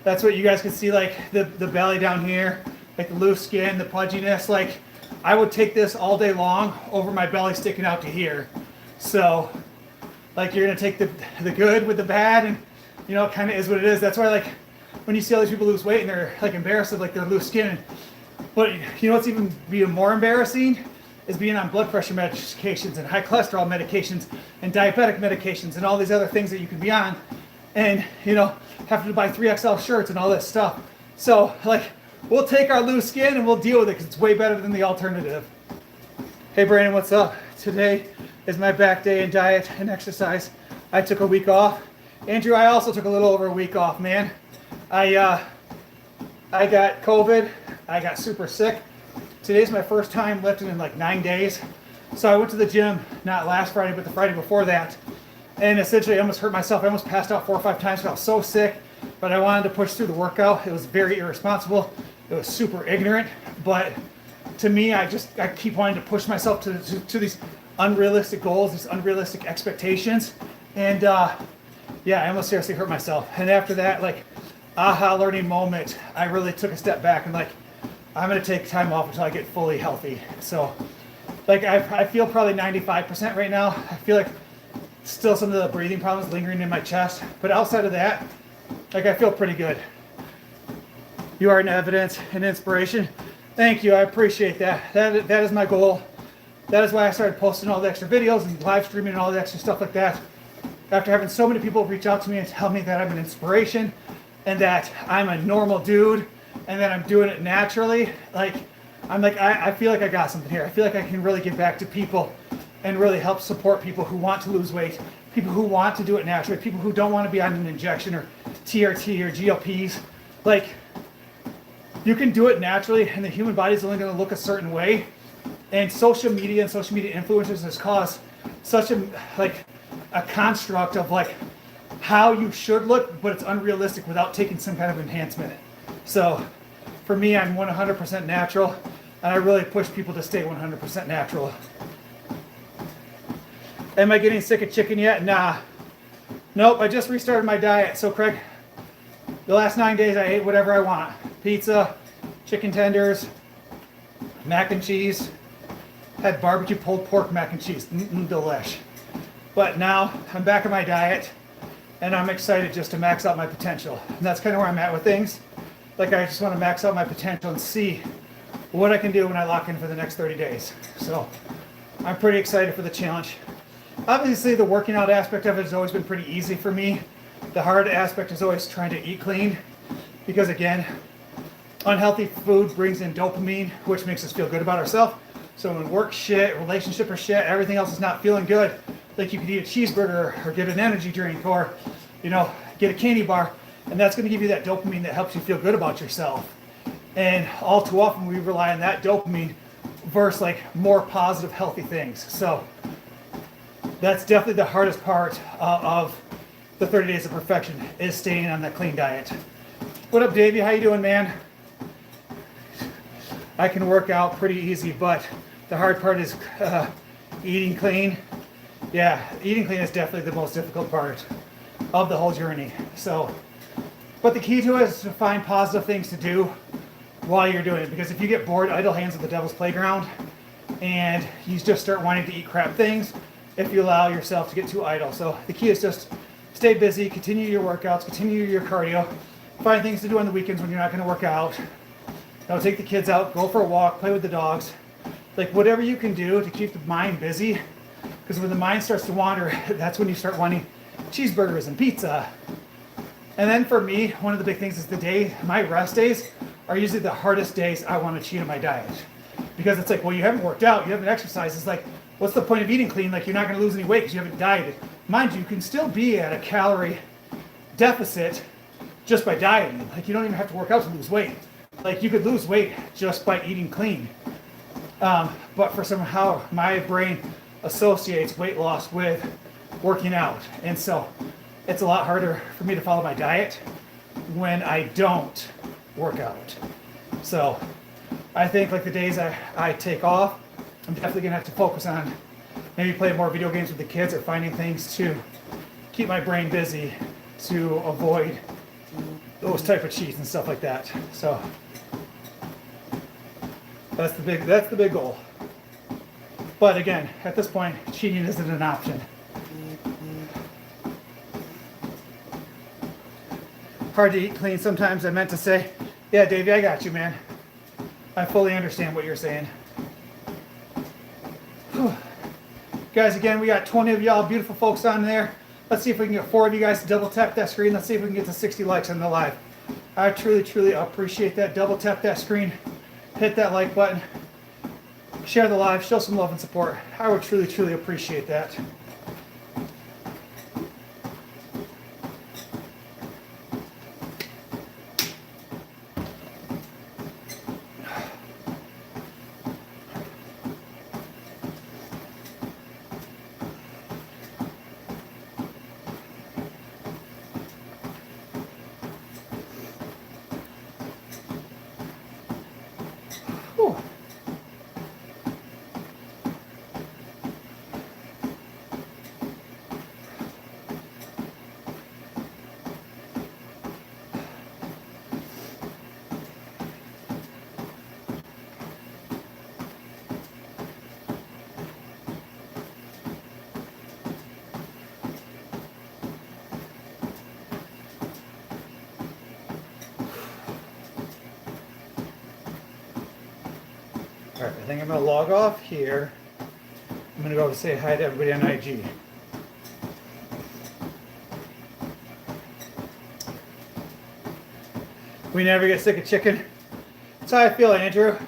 that's what you guys can see, like the belly down here, like the loose skin, the pudginess. Like I would take this all day long over my belly sticking out to here. So like you're gonna take the good with the bad, and it kind of is what it is. That's why like when you see all these people lose weight and they're like embarrassed of like their loose skin. But what's even more embarrassing is being on blood pressure medications and high cholesterol medications and diabetic medications and all these other things that you can be on, and have to buy 3XL shirts and all this stuff. So like we'll take our loose skin and we'll deal with it because it's way better than the alternative. Hey Brandon, what's up? Today is my back day in diet and exercise. I took a week off. Andrew, I also took a little over a week off, man. I got COVID. I got super sick. Today's my first time lifting in like 9 days. So I went to the gym, not last Friday, but the Friday before that. And essentially I almost hurt myself. I almost passed out 4 or 5 times because I was so sick, but I wanted to push through the workout. It was very irresponsible. It was super ignorant, but to me, I keep wanting to push myself to these unrealistic goals, these unrealistic expectations. And I almost seriously hurt myself. And after that, like aha learning moment, I really took a step back and like, I'm going to take time off until I get fully healthy. So like I feel probably 95% right now. I feel like still some of the breathing problems lingering in my chest, but outside of that, like I feel pretty good. You are an evidence and inspiration. Thank you. I appreciate that. That is my goal. That is why I started posting all the extra videos and live streaming and all the extra stuff like that. After having so many people reach out to me and tell me that I'm an inspiration and that I'm a normal dude and that I'm doing it naturally, like I feel like I got something here. I feel like I can really give back to people and really help support people who want to lose weight, people who want to do it naturally, people who don't want to be on an injection or TRT or GLPs. Like, you can do it naturally, and the human body is only going to look a certain way. And social media and social media influencers has caused such a construct of like how you should look, but it's unrealistic without taking some kind of enhancement. So for me, I'm 100% natural, and I really push people to stay 100% natural. Am I getting sick of chicken yet? Nah. Nope, I just restarted my diet. So Craig, the last 9 days I ate whatever I want. Pizza, chicken tenders, mac and cheese. Had barbecue pulled pork mac and cheese. Delish. But now I'm back on my diet, and I'm excited just to max out my potential. And that's kind of where I'm at with things. Like I just want to max out my potential and see what I can do when I lock in for the next 30 days. So I'm pretty excited for the challenge. Obviously the working out aspect of it has always been pretty easy for me. The hard aspect is always trying to eat clean, because again, unhealthy food brings in dopamine, which makes us feel good about ourselves. So when work shit, relationship or shit, everything else is not feeling good, like you could eat a cheeseburger or get an energy drink or, get a candy bar, and that's going to give you that dopamine that helps you feel good about yourself. And all too often we rely on that dopamine versus like more positive, healthy things. So that's definitely the hardest part of the 30 days of perfection, is staying on that clean diet. What up, Davey? How you doing, man? I can work out pretty easy, but the hard part is eating clean. Yeah, eating clean is definitely the most difficult part of the whole journey. So, but the key to it is to find positive things to do while you're doing it, because if you get bored, idle hands at the devil's playground, and you just start wanting to eat crap things if you allow yourself to get too idle. So the key is just stay busy, continue your workouts, continue your cardio, find things to do on the weekends when you're not going to work out. Take the kids out, go for a walk, play with the dogs. Like whatever you can do to keep the mind busy, because when the mind starts to wander, that's when you start wanting cheeseburgers and pizza. And then for me, one of the big things is my rest days are usually the hardest days I want to cheat on my diet. Because it's like, well, you haven't worked out, you haven't exercised. It's like, what's the point of eating clean? Like, you're not going to lose any weight because you haven't dieted. Mind you, you can still be at a calorie deficit just by dieting. Like, you don't even have to work out to lose weight. Like, you could lose weight just by eating clean. But for somehow, my brain associates weight loss with working out. And so it's a lot harder for me to follow my diet when I don't work out. So I think like the days I take off, I'm definitely gonna have to focus on maybe playing more video games with the kids or finding things to keep my brain busy to avoid those type of cheats and stuff like that. So that's the big goal. But again, at this point, cheating isn't an option. Hard to eat clean sometimes. I meant to say, yeah, Davey, I got you, man. I fully understand what you're saying. Whew. Guys, again, we got 20 of y'all beautiful folks on there. Let's see if we can get 4 of you guys to double tap that screen. Let's see if we can get to 60 likes on the live. I truly appreciate that. Double tap that screen. Hit that like button. Share the live. Show some love and support. I would truly appreciate that. Whew. All right, I think I'm gonna log off here. I'm gonna go say hi to everybody on IG. We never get sick of chicken. That's how I feel, Andrew.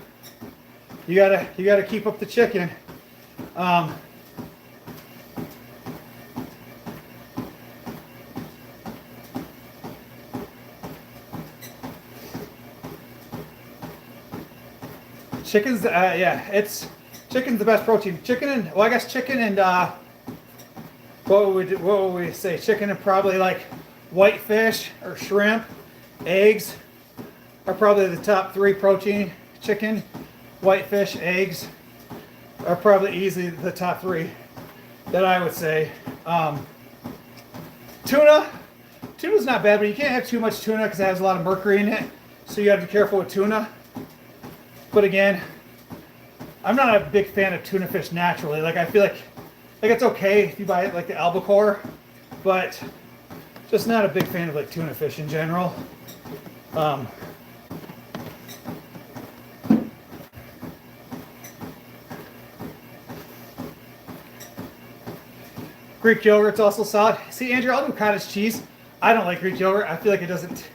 You gotta keep up the chicken. Chicken's, chicken's the best protein. Chicken and, well, I guess chicken and, what would we say? Chicken and probably like white fish or shrimp, eggs are probably the top 3 protein. Chicken, white fish, eggs are probably easily the top 3 that I would say. Tuna's not bad, but you can't have too much tuna because it has a lot of mercury in it. So you have to be careful with tuna. But again, I'm not a big fan of tuna fish naturally. Like I feel like it's okay if you buy it like the albacore, but just not a big fan of like tuna fish in general. Greek yogurt's also solid. See, Andrew, I'll do cottage cheese. I don't like Greek yogurt. I feel like it doesn't,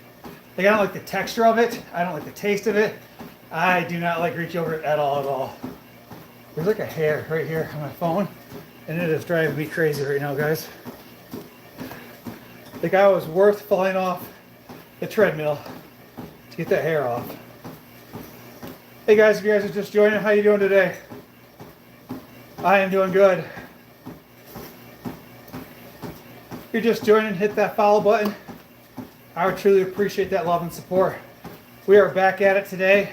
like I don't like the texture of it. I don't like the taste of it. I do not like Greek yogurt at all. There's like a hair right here on my phone, and it is driving me crazy right now, guys. The guy was worth falling off the treadmill to get that hair off. Hey guys, if you guys are just joining, how you doing today? I am doing good. If you're just joining, hit that follow button. I would truly appreciate that love and support. We are back at it today.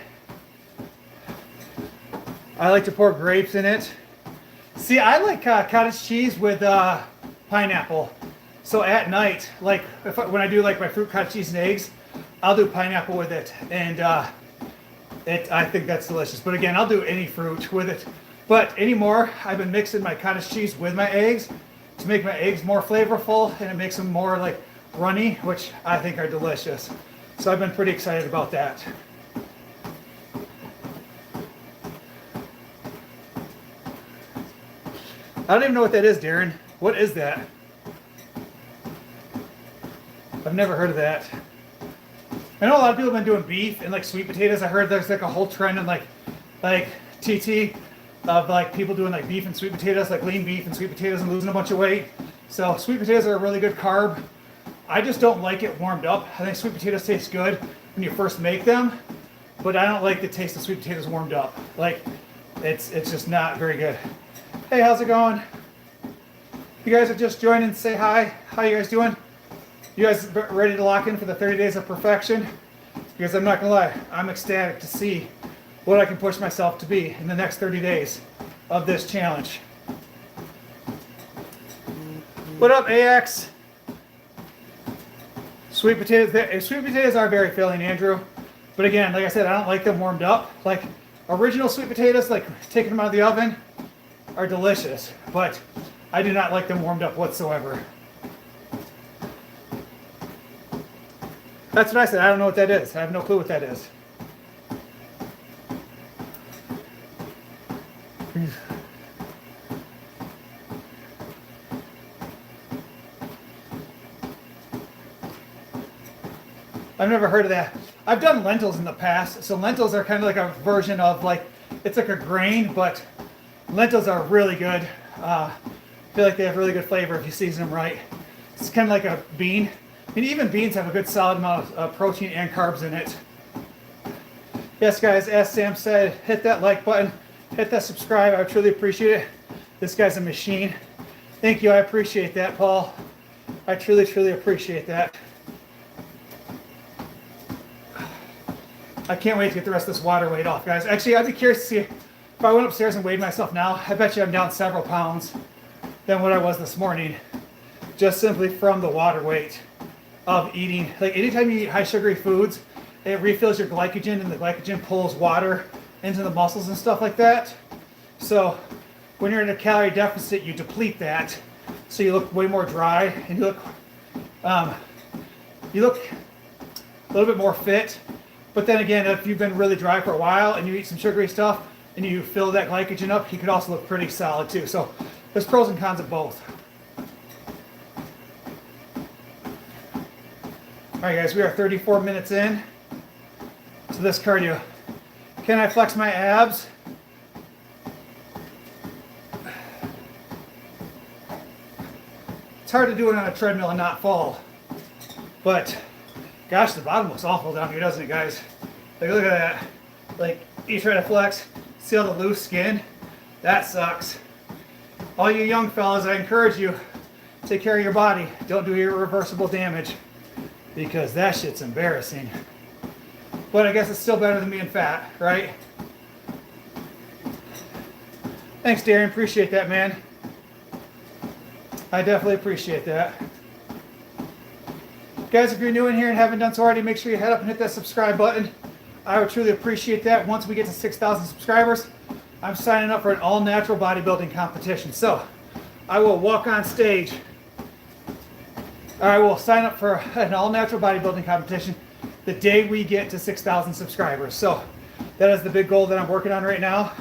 I like to pour grapes in it. See, I like cottage cheese with pineapple. So at night, like when I do like my fruit cottage cheese and eggs, I'll do pineapple with it, and I think that's delicious. But again, I'll do any fruit with it. But anymore, I've been mixing my cottage cheese with my eggs to make my eggs more flavorful, and it makes them more like runny, which I think are delicious. So I've been pretty excited about that. I don't even know what that is, Darren. What is that? I've never heard of that. I know a lot of people have been doing beef and like sweet potatoes. I heard there's like a whole trend in like TT of like people doing like beef and sweet potatoes, like lean beef and sweet potatoes and losing a bunch of weight. So sweet potatoes are a really good carb. I just don't like it warmed up. I think sweet potatoes taste good when you first make them, but I don't like the taste of sweet potatoes warmed up. Like it's just not very good. Hey, how's it going? You guys are just joining, say hi. How you guys doing? You guys ready to lock in for the 30 days of perfection? Because I'm not gonna lie, I'm ecstatic to see what I can push myself to be in the next 30 days of this challenge. What up, AX? Sweet potatoes. Sweet potatoes are very filling, Andrew. But again, like I said, I don't like them warmed up. Like original sweet potatoes, like taking them out of the oven, are delicious. But I do not like them warmed up whatsoever. That's what I said. I don't know what that is. I have no clue what that is. I've never heard of that. I've done lentils in the past. So lentils are kind of like a version of like, it's like a grain, but lentils are really good. I feel like they have really good flavor if you season them right. It's kind of like a bean. And even beans have a good solid amount of protein and carbs in it. Yes, guys, as Sam said, hit that like button, hit that subscribe. I would truly appreciate it. This guy's a machine. Thank you. I appreciate that, Paul. I truly, truly appreciate that. I can't wait to get the rest of this water weight off, guys. Actually, I'd be curious to see if I went upstairs and weighed myself now. I bet you I'm down several pounds than what I was this morning, just simply from the water weight of eating. Like anytime you eat high sugary foods, it refills your glycogen, and the glycogen pulls water into the muscles and stuff like that. So when you're in a calorie deficit, you deplete that, so you look way more dry, and you look a little bit more fit. But then again, if you've been really dry for a while and you eat some sugary stuff and you fill that glycogen up, you could also look pretty solid too. So there's pros and cons of both. All right, guys, we are 34 minutes in to this cardio. Can I flex my abs? It's hard to do it on a treadmill and not fall. But gosh, the bottom looks awful down here, doesn't it, guys? Like, look at that. Like, you try to flex, see all the loose skin? That sucks. All you young fellas, I encourage you, take care of your body. Don't do irreversible damage, because that shit's embarrassing. But I guess it's still better than being fat, right? Thanks, Darren. Appreciate that, man. I definitely appreciate that. Guys, if you're new in here and haven't done so already, make sure you head up and hit that subscribe button. I would truly appreciate that. Once we get to 6,000 subscribers, I'm signing up for an all-natural bodybuilding competition. So I will walk on stage. I will sign up for an all-natural bodybuilding competition the day we get to 6,000 subscribers. So that is the big goal that I'm working on right now.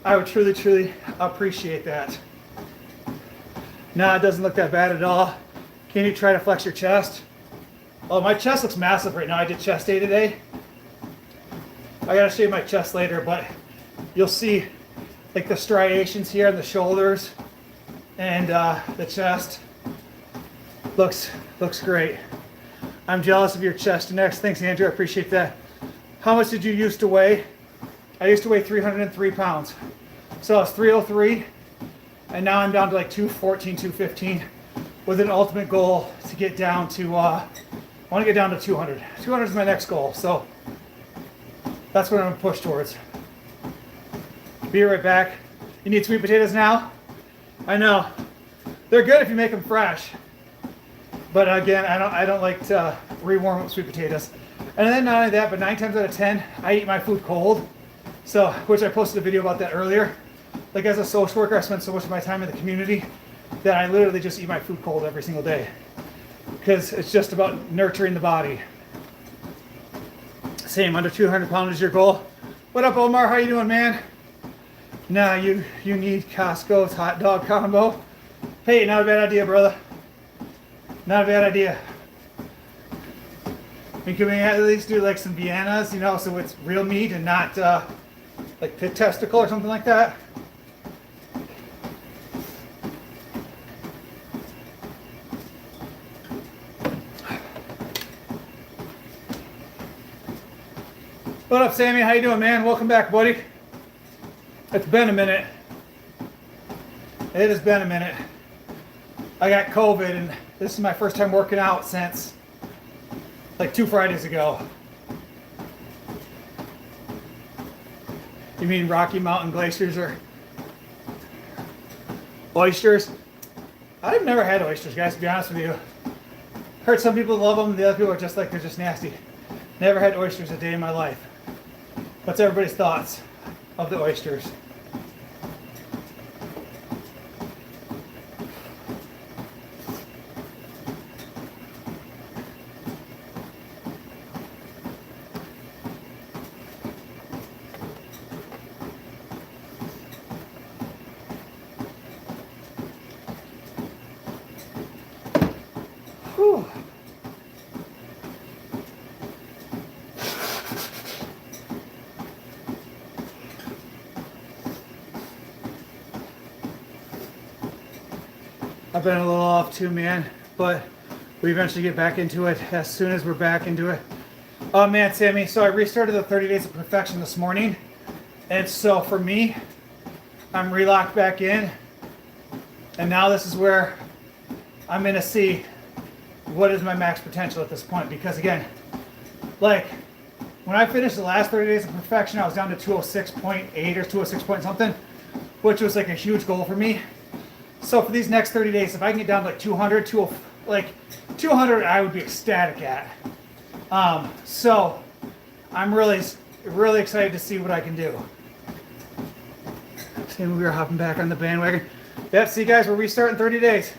I would truly, truly appreciate that. Nah, it doesn't look that bad at all. Can you try to flex your chest? Oh, my chest looks massive right now. I did chest day today. I gotta show you my chest later, but you'll see like the striations here on the shoulders and the chest. Looks great. I'm jealous of your chest next. Thanks, Andrew. I appreciate that. How much did you used to weigh? I used to weigh 303 pounds. So I was 303, and now I'm down to like 214, 215, with an ultimate goal to get down to, I want to get down to 200. 200 is my next goal, so that's what I'm going to push towards. Be right back. You need sweet potatoes now? I know. They're good if you make them fresh. But again, I don't like to rewarm up sweet potatoes. And then not only that, but 9 times out of 10, I eat my food cold. So, which I posted a video about that earlier. Like as a social worker, I spend so much of my time in the community that I literally just eat my food cold every single day. Because it's just about nurturing the body. Same, under 200 pounds is your goal. What up, Omar? How you doing, man? Nah, you need Costco's hot dog combo. Hey, not a bad idea, brother. Not a bad idea. I mean, can we at least do like some Viennas, you know, so it's real meat and not like pig testicle or something like that? What up, Sammy? How you doing, man? Welcome back, buddy. It's been a minute. It has been a minute. I got COVID, and this is my first time working out since like 2 Fridays ago. You mean Rocky Mountain glaciers or oysters? I've never had oysters, guys, to be honest with you. Heard some people love them, the other people are just like, they're just nasty. Never had oysters a day in my life. What's everybody's thoughts of the oysters? Whew. I've been a little off too, man, but we eventually get back into it as soon as we're back into it. Oh man, Sammy, so I restarted the 30 Days of Perfection this morning, and so for me, I'm relocked back in, and now this is where I'm gonna see what is my max potential at this point, because again, like when I finished the last 30 Days of Perfection, I was down to 206.8 or 206 point something, which was like a huge goal for me. So for these next 30 days, if I can get down to like 200, 200, I would be ecstatic at. So I'm really excited to see what I can do. Saying we were hopping back on the bandwagon. Yep, see guys, we're restarting 30 days.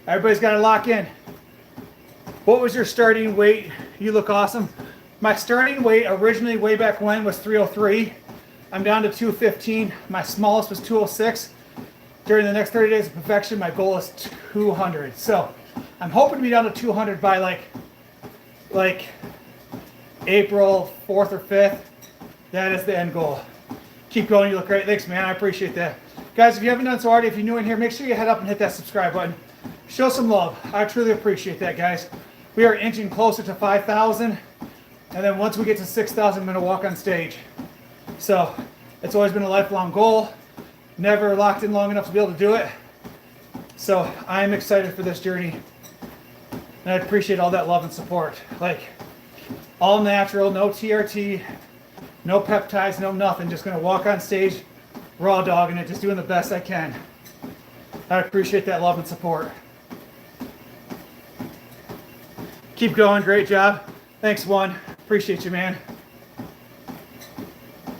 Everybody's got to lock in. What was your starting weight? You look awesome. My starting weight originally way back when was 303. I'm down to 215. My smallest was 206. During the next 30 Days of Perfection, my goal is 200. So I'm hoping to be down to 200 by like April 4th or 5th. That is the end goal. Keep going, you look great. Thanks, man, I appreciate that. Guys, if you haven't done so already, if you're new in here, make sure you head up and hit that subscribe button. Show some love. I truly appreciate that, guys. We are inching closer to 5,000. And then once we get to 6,000, I'm gonna walk on stage. So it's always been a lifelong goal. Never locked in long enough to be able to do it. So I'm excited for this journey. And I appreciate all that love and support. Like, all natural, no TRT, no peptides, no nothing. Just gonna walk on stage, raw dogging it, just doing the best I can. I appreciate that love and support. Keep going, great job. Thanks, One. Appreciate you, man.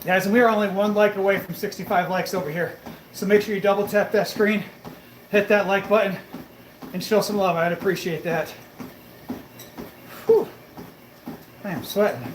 Guys, and we are only 1 like away from 65 likes over here. So make sure you double tap that screen, hit that like button, and show some love. I'd appreciate that. Whew. I am sweating.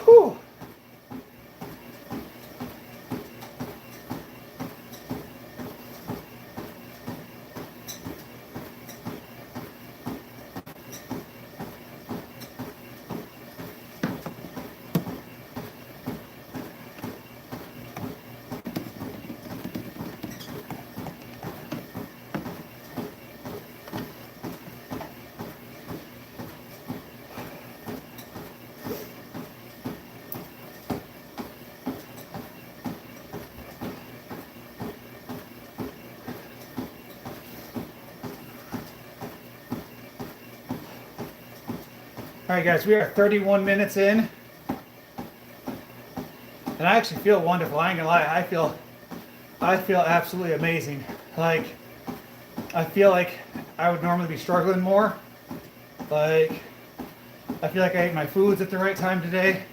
Whew. All right, guys, we are 31 minutes in, and I actually feel wonderful. I ain't gonna lie, I feel absolutely amazing. Like, I feel like I would normally be struggling more. Like, I feel like I ate my foods at the right time today.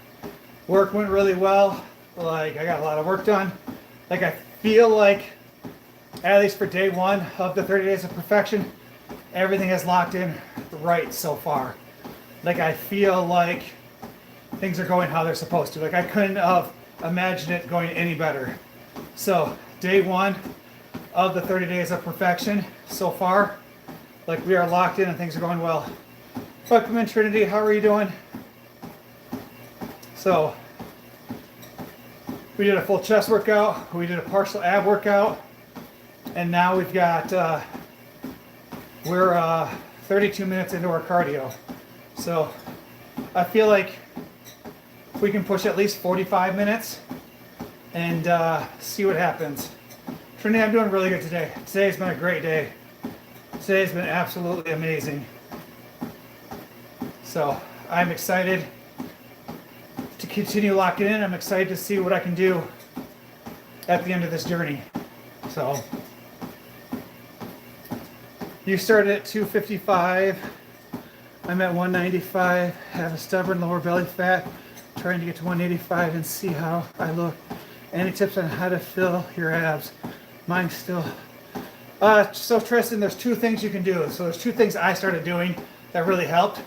Work went really well. Like, I got a lot of work done. Like, I feel like, at least for day 1 of the 30 Days of Perfection, everything is locked in right so far. Like, I feel like things are going how they're supposed to. Like, I couldn't have imagine it going any better. So day 1 of the 30 days of perfection so far. Like, we are locked in and things are going well. Welcome in, Trinity. How are you doing? So we did a full chest workout. We did a partial ab workout. And now we've got, we're 32 minutes into our cardio. So I feel like we can push at least 45 minutes and see what happens. Trinity, I'm doing really good today. Today's been a great day. Today's been absolutely amazing. So I'm excited to continue locking in. I'm excited to see what I can do at the end of this journey. So you started at 255. I'm at 195. Have a stubborn lower belly fat. Trying to get to 185 and see how I look. Any tips on how to fill your abs? Mine still. So Tristan, there's 2 things you can do. So there's 2 things I started doing that really helped.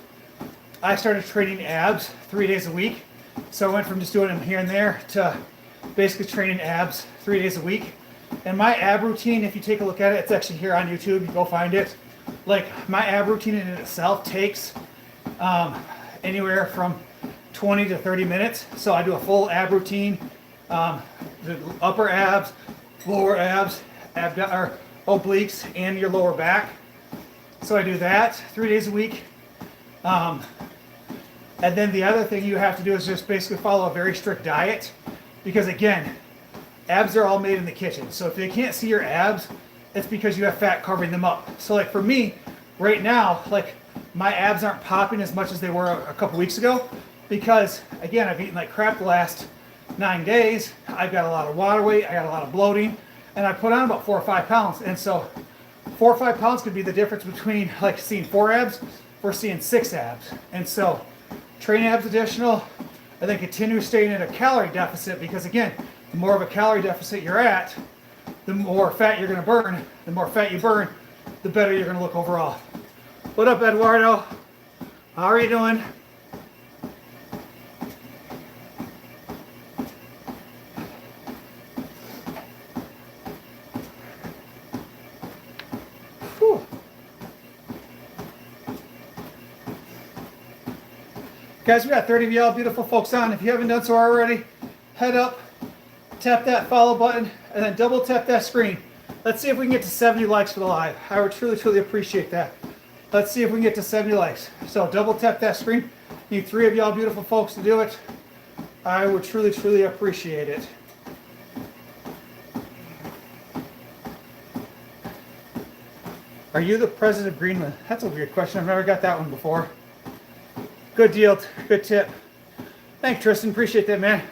I started training abs 3 days a week. So I went from just doing them here and there to basically training abs 3 days a week. And my ab routine, if you take a look at it, it's actually here on YouTube. You go find it. Like, my ab routine in itself takes anywhere from 20 to 30 minutes. So I do a full ab routine, the upper abs, lower abs, or obliques, and your lower back. So I do that 3 days a week. And then the other thing you have to do is just basically follow a very strict diet, because again, abs are all made in the kitchen. So if they can't see your abs, it's because you have fat covering them up. So like for me, right now, like, my abs aren't popping as much as they were a couple weeks ago, because again, I've eaten like crap the last 9 days. I've got a lot of water weight, I got a lot of bloating, and I put on about 4 or 5 pounds. And so 4 or 5 pounds could be the difference between like seeing 4 abs versus seeing 6 abs. And so train abs additional, and then continue staying in a calorie deficit, because again, the more of a calorie deficit you're at, the more fat you're going to burn. The more fat you burn, the better you're going to look overall. What up, Eduardo? How are you doing? Whew. Guys, we got 30 of y'all beautiful folks on. If you haven't done so already, head up, tap that follow button, and then double tap that screen. Let's see if we can get to 70 likes for the live. I would truly, truly appreciate that. Let's see if we can get to 70 likes. So double tap that screen. Need 3 of y'all beautiful folks to do it. I would truly, truly appreciate it. Are you the president of Greenland? That's a weird question. I've never got that one before. Good deal. Good tip. Thanks, Tristan. Appreciate that, man.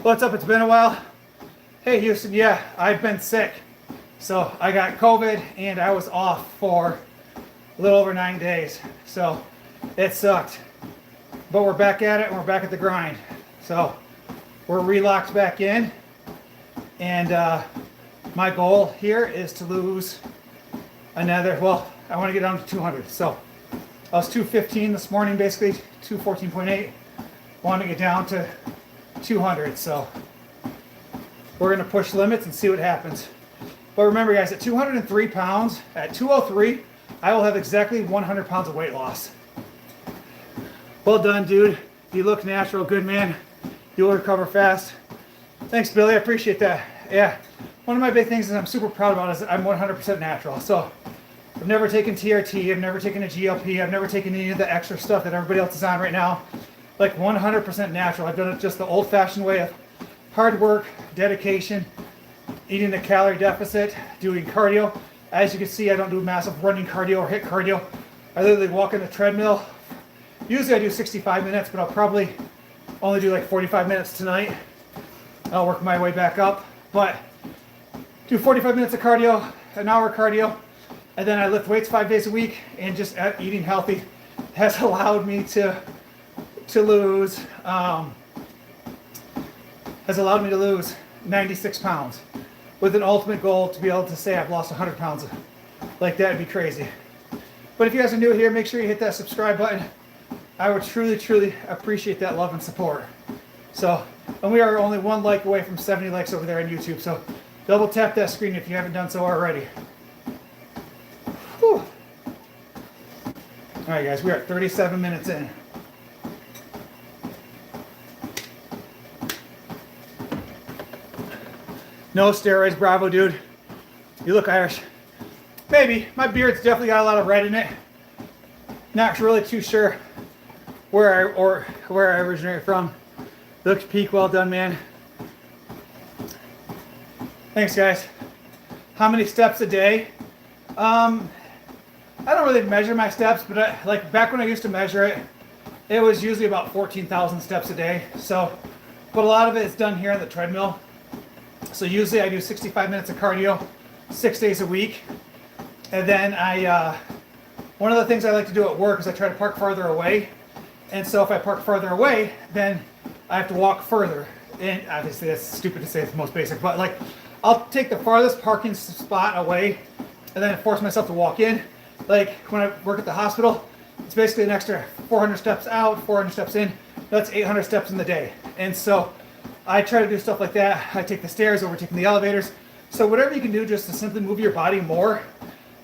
What's up? It's been a while. Hey, Houston. Yeah, I've been sick. So I got COVID and I was off for a little over 9 days. So it sucked. But we're back at it and we're back at the grind. So we're relocked back in. And my goal here is to lose another, well, I want to get down to 200. So I was 215 this morning, basically 214.8. Want to get down to 200. So we're going to push limits and see what happens. But remember, guys, at 203 pounds, at 203, I will have exactly 100 pounds of weight loss. Well done, dude. You look natural. Good, man. You'll recover fast. Thanks, Billy. I appreciate that. Yeah. One of my big things that I'm super proud about is that I'm 100% natural. So I've never taken TRT. I've never taken a GLP. I've never taken any of the extra stuff that everybody else is on right now. Like 100% natural. I've done it just the old-fashioned way of hard work, dedication, eating a calorie deficit, doing cardio. As you can see, I don't do massive running cardio or HIIT cardio. I literally walk on the treadmill. Usually I do 65 minutes, but I'll probably only do like 45 minutes tonight. I'll work my way back up. But do 45 minutes of cardio, an hour cardio, and then I lift weights 5 days a week, and just eating healthy has allowed me to lose 96 pounds. With an ultimate goal to be able to say I've lost 100 pounds. Like, that'd be crazy. But if you guys are new here, make sure you hit that subscribe button. I would truly, truly appreciate that love and support. So And we are only 1 like away from 70 likes over there on YouTube. So double tap that screen if you haven't done so already. Whew. All right, guys, we are at 37 minutes in. No steroids, bravo, dude. You look Irish. Maybe. My beard's definitely got a lot of red in it. Not really too sure where I originate from. Looks peak, well done, man. Thanks, guys. How many steps a day? I don't really measure my steps, but like back when I used to measure it, it was usually about 14,000 steps a day. So, but a lot of it is done here on the treadmill. So usually I do 65 minutes of cardio 6 days a week. And then one of the things I like to do at work is I try to park farther away. And so if I park farther away, then I have to walk further. And obviously that's stupid to say, it's the most basic, but like I'll take the farthest parking spot away and then force myself to walk in. Like when I work at the hospital, it's basically an extra 400 steps out, 400 steps in. That's 800 steps in the day. And so I try to do stuff like that. I take the stairs over taking the elevators. So whatever you can do just to simply move your body more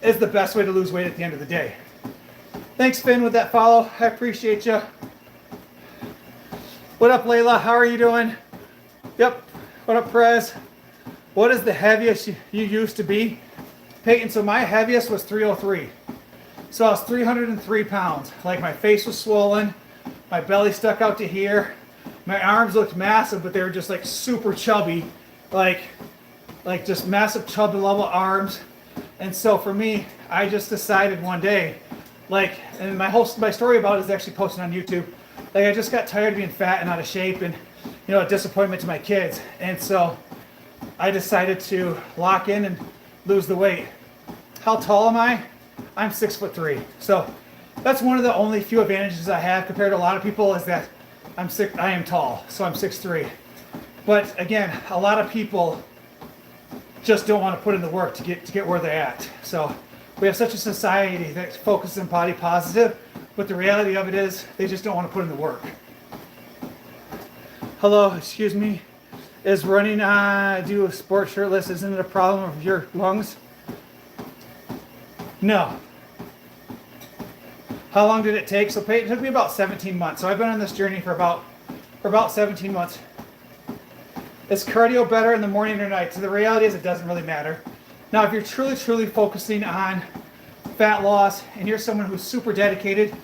is the best way to lose weight at the end of the day. Thanks, Finn, with that follow. I appreciate you. What up, Layla? How are you doing? Yep. What up, Perez? What is the heaviest you used to be? Peyton, so my heaviest was 303. So I was 303 pounds. Like my face was swollen. My belly stuck out to here. My arms looked massive, but they were just like super chubby. Like just massive chubby level arms. And so for me, I just decided one day, and my story about it is actually posted on YouTube. Like I just got tired of being fat and out of shape and, a disappointment to my kids. And so I decided to lock in and lose the weight. How tall am I? I'm 6'3". So that's one of the only few advantages I have compared to a lot of people is that I am tall, so I'm 6'3". But again, a lot of people just don't want to put in the work to get where they're at. So we have such a society that focuses on body positive, but the reality of it is they just don't want to put in the work. Hello, excuse me. Is running do a sport shirtless, isn't it a problem of your lungs? No. How long did it take? So it took me about 17 months. So I've been on this journey for about 17 months. Is cardio better in the morning or night? So the reality is it doesn't really matter. Now, if you're truly focusing on fat loss and you're someone who's super dedicated,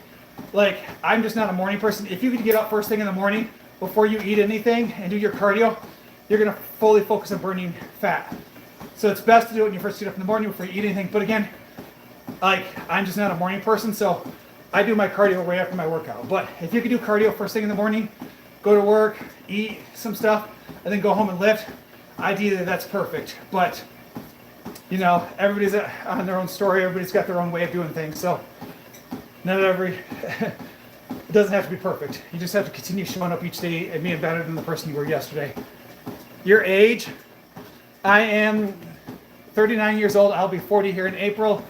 like I'm just not a morning person. If you could get up first thing in the morning before you eat anything and do your cardio, you're gonna fully focus on burning fat. So it's best to do it when you first get up in the morning before you eat anything. But again, like I'm just not a morning person, so I do my cardio right after my workout. But if you could do cardio first thing in the morning, go to work, eat some stuff, and then go home and lift, ideally that's perfect. But everybody's on their own story. Everybody's got their own way of doing things. So it doesn't have to be perfect. You just have to continue showing up each day and being better than the person you were yesterday. Your age? I am 39 years old. I'll be 40 here in April.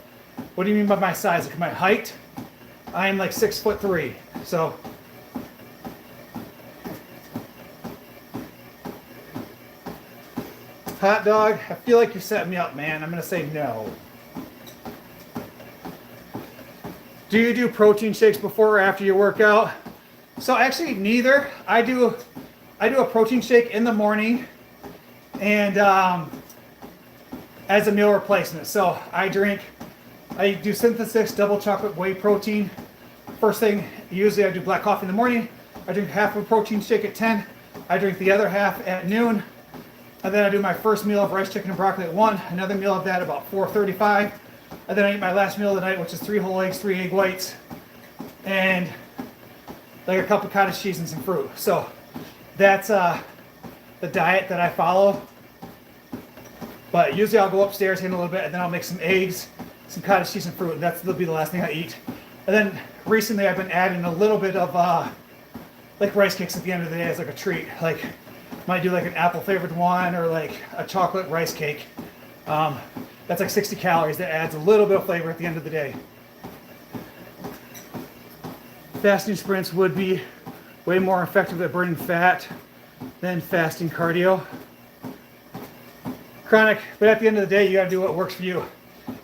What do you mean by my size? Like my height? I am like 6'3". So hot dog, I feel like you're setting me up, man. I'm gonna say no. Do you do protein shakes before or after your workout? So actually neither. I do a protein shake in the morning and as a meal replacement. So I do Synthesis double chocolate whey protein. First thing, usually I do black coffee in the morning. I drink half of a protein shake at 10. I drink the other half at noon. And then I do my first meal of rice, chicken, and broccoli at 1. Another meal of that about 4:35. And then I eat my last meal of the night, which is 3 whole eggs, 3 egg whites, and like a cup of cottage cheese and some fruit. So that's the diet that I follow. But usually I'll go upstairs in a little bit, and then I'll make some eggs, some cottage cheese, and fruit. And that'll be the last thing I eat. And then recently I've been adding a little bit of like rice cakes at the end of the day as like a treat. Like might do like an apple flavored one or like a chocolate rice cake. That's like 60 calories. That adds a little bit of flavor at the end of the day. Fasting sprints would be way more effective at burning fat then fasting cardio. Chronic, but at the end of the day, you gotta do what works for you.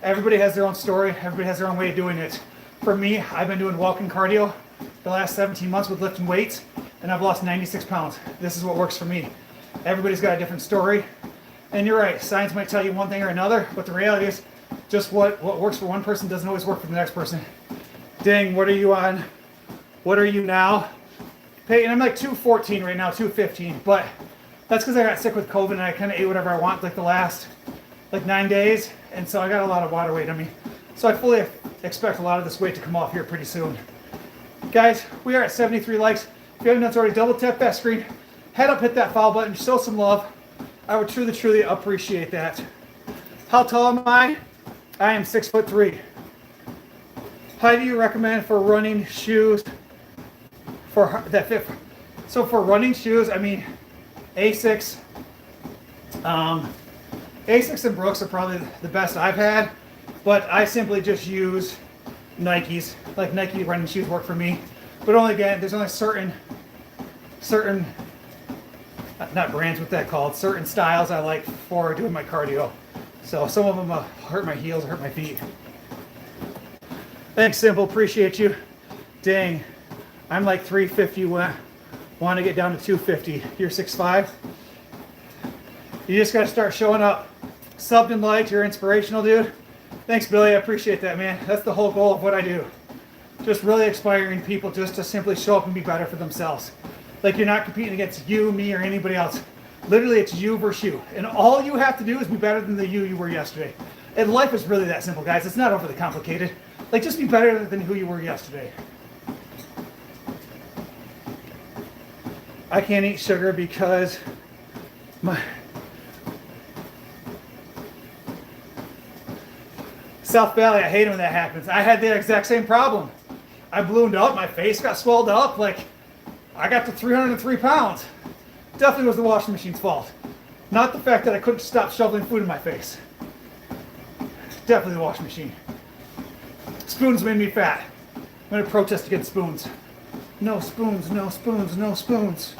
Everybody has their own story, everybody has their own way of doing it. For me, I've been doing walking cardio the last 17 months with lifting weights, and I've lost 96 pounds. This is what works for me. Everybody's got a different story. And you're right, science might tell you one thing or another, but the reality is just what works for one person doesn't always work for the next person. Dang, what are you on? What are you now? Peyton, I'm like 214 right now, 215, but that's because I got sick with COVID and I kind of ate whatever I want like the last 9 days, and so I got a lot of water weight on me. So I fully expect a lot of this weight to come off here pretty soon. Guys, we are at 73 likes. If you haven't done so already, double tap that screen, head up, hit that follow button, show some love. I would truly appreciate that. How tall am I? I am 6'3". How do you recommend for running shoes for that fit? So for running shoes, I mean, Asics and Brooks are probably the best I've had, but I simply just use Nikes. Like Nike running shoes work for me, but only again, there's only certain not brands, what that called, certain styles I like for doing my cardio. So some of them hurt my heels, hurt my feet. Thanks, Simple, appreciate you. Dang, I'm like 350, want to get down to 250. You're 6'5". You just got to start showing up. Subbed and liked, you're inspirational, dude. Thanks, Billy, I appreciate that, man. That's the whole goal of what I do. Just really inspiring people just to simply show up and be better for themselves. Like you're not competing against you, me, or anybody else. Literally, it's you versus you. And all you have to do is be better than the you were yesterday. And life is really that simple, guys. It's not overly complicated. Like, just be better than who you were yesterday. I can't eat sugar because my... South Valley, I hate it when that happens. I had the exact same problem. I ballooned up, my face got swelled up, like, I got to 303 pounds. Definitely was the washing machine's fault. Not the fact that I couldn't stop shoveling food in my face. Definitely the washing machine. Spoons made me fat. I'm going to protest against spoons. No spoons, no spoons, no spoons.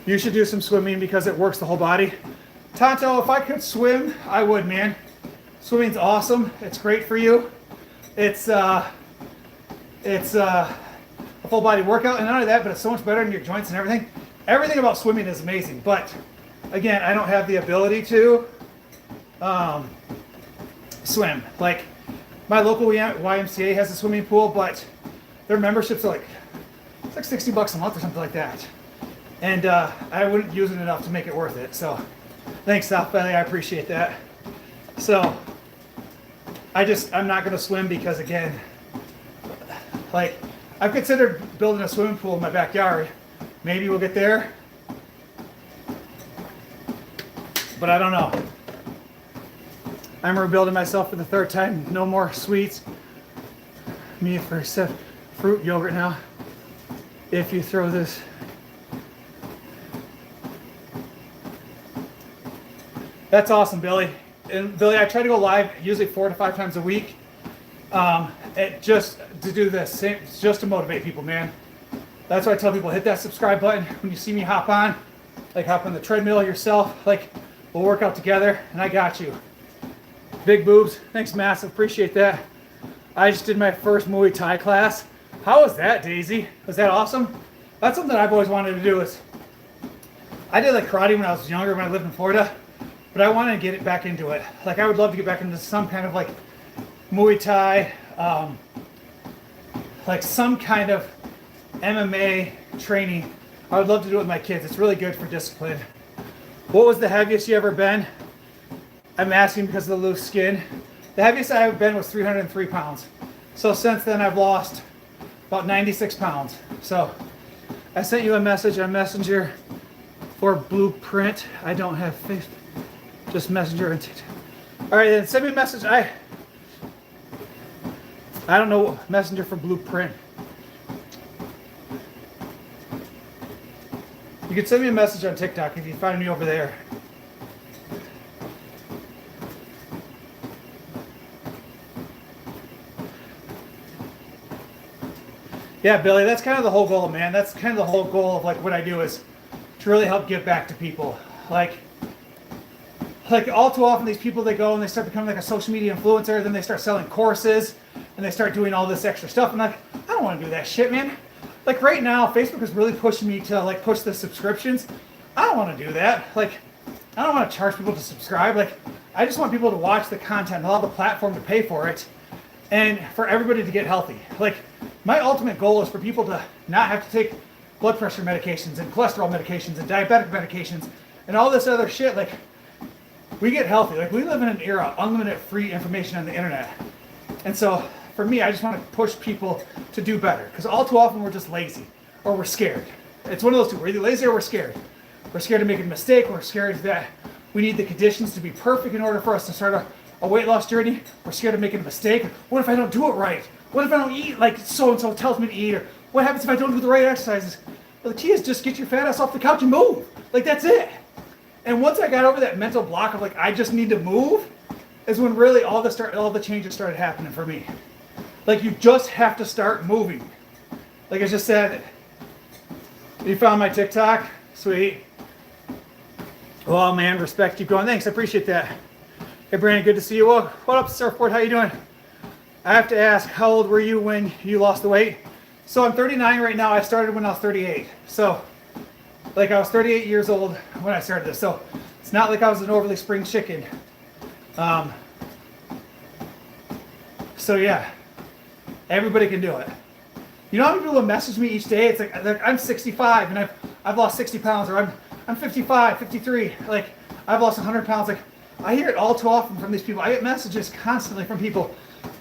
You should do some swimming because it works the whole body. Tonto, if I could swim, I would, man. Swimming's awesome. It's great for you. It's a full body workout, and not only that, but it's so much better in your joints and everything. Everything about swimming is amazing, but again, I don't have the ability to swim. Like my local YMCA has a swimming pool, but their memberships are it's like $60 a month or something like that, and I wouldn't use it enough to make it worth it. So thanks, South Valley, I appreciate that. So I'm not going to swim because, again, like, I've considered building a swimming pool in my backyard. Maybe we'll get there, but I don't know. I'm rebuilding myself for the third time. No more sweets. Me for fruit yogurt now. If you throw this. That's awesome, Billy. And Billy, I try to go live usually 4 to 5 times a week. Just to do this, just to motivate people, man. That's why I tell people, hit that subscribe button. When you see me hop on the treadmill yourself, we'll work out together, and I got you. Big boobs, thanks massive, appreciate that. I just did my first Muay Thai class. How was that, Daisy? Was that awesome? That's something I've always wanted to do. I did karate when I was younger, when I lived in Florida, but I wanted to get it back into it. I would love to get back into some kind of Muay Thai, some kind of MMA training. I would love to do it with my kids. It's really good for discipline. What was the heaviest you ever been? I'm asking because of the loose skin. The heaviest I ever been was 303 pounds. So since then I've lost about 96 pounds. So I sent you a message on Messenger for Blueprint. I don't have Facebook, just Messenger and TikTok. All right, then send me a message. I don't know, Messenger for Blueprint. You can send me a message on TikTok if you find me over there. Yeah, Billy, that's kind of the whole goal, man. That's kind of the whole goal of like what I do is to really help give back to people. Like all too often these people, they go and they start becoming like a social media influencer, then they start selling courses and they start doing all this extra stuff. I'm like, I don't want to do that shit, man. Like right now, Facebook is really pushing me to like push the subscriptions. I don't want to do that. Like, I don't want to charge people to subscribe. Like, I just want people to watch the content, allow the platform to pay for it, and for everybody to get healthy. Like, my ultimate goal is for people to not have to take blood pressure medications and cholesterol medications and diabetic medications and all this other shit. Like, we get healthy. Like, we live in an era of unlimited free information on the internet. And so, for me, I just want to push people to do better. Because all too often, we're just lazy. Or we're scared. It's one of those two. We're either lazy or we're scared. We're scared of making a mistake. We're scared that we need the conditions to be perfect in order for us to start a weight loss journey. We're scared of making a mistake. What if I don't do it right? What if I don't eat like so-and-so tells me to eat? Or what happens if I don't do the right exercises? Well, the key is just get your fat ass off the couch and move. Like, that's it. And once I got over that mental block of like, I just need to move, is when really all the changes started happening for me. Like, you just have to start moving. Like I just said, you found my TikTok? Sweet. Well, man, respect you going. Thanks, I appreciate that. Hey, Brandon, good to see you. Well, what up, Surfboard? How you doing? I have to ask, how old were you when you lost the weight? So I'm 39 right now. I started when I was 38. So, like, I was 38 years old when I started this. So it's not like I was an overly spring chicken. So yeah, everybody can do it. You know how many people message me each day? It's like I'm 65 and I've lost 60 pounds, or I'm 55, 53. Like, I've lost 100 pounds. Like, I hear it all too often from these people. I get messages constantly from people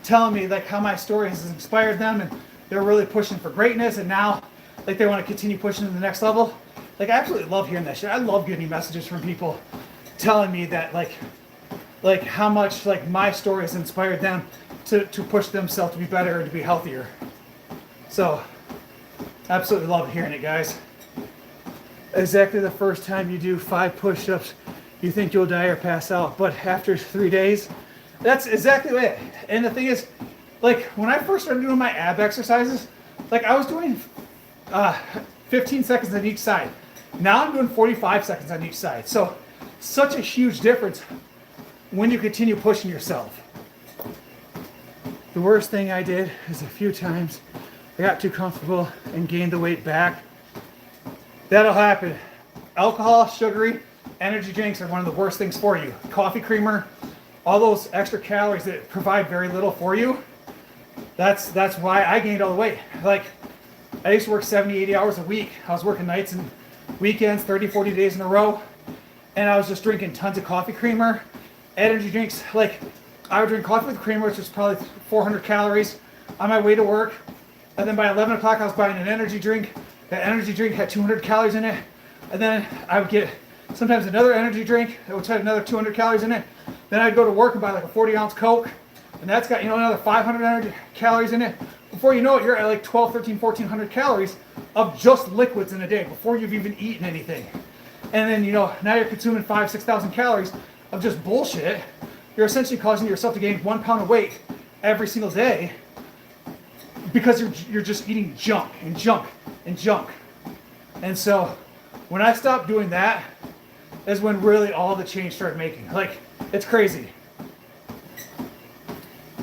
telling me like how my story has inspired them and they're really pushing for greatness, and now like they want to continue pushing to the next level. Like, I absolutely love hearing that shit. I love getting messages from people telling me that like how much like my story has inspired them to push themselves to be better and to be healthier. So, absolutely love hearing it, guys. Exactly the first time you do 5 push-ups, you think you'll die or pass out, but after 3 days, that's exactly it. And the thing is, like, when I first started doing my ab exercises, like, I was doing 15 seconds on each side. Now I'm doing 45 seconds on each side. So, such a huge difference when you continue pushing yourself. The worst thing I did is a few times I got too comfortable and gained the weight back. That'll happen. Alcohol, sugary, energy drinks are one of the worst things for you. Coffee creamer, all those extra calories that provide very little for you. That's why I gained all the weight. Like, I used to work 70, 80 hours a week. I was working nights and weekends, 30, 40 days in a row. And I was just drinking tons of coffee creamer, energy drinks. Like, I would drink coffee with creamer, which was probably 400 calories on my way to work. And then by 11 o'clock, I was buying an energy drink. That energy drink had 200 calories in it. And then I would get sometimes another energy drink, which had another 200 calories in it. Then I'd go to work and buy like a 40-ounce Coke. And that's got, another 500 energy calories in it. Before you know it, you're at like 12, 13, 1400 calories of just liquids in a day before you've even eaten anything. And then, now you're consuming 5,000, 6,000 calories of just bullshit. You're essentially causing yourself to gain 1 pound of weight every single day because you're just eating junk and junk and junk. And so when I stopped doing that is when really all the change started making. Like, it's crazy.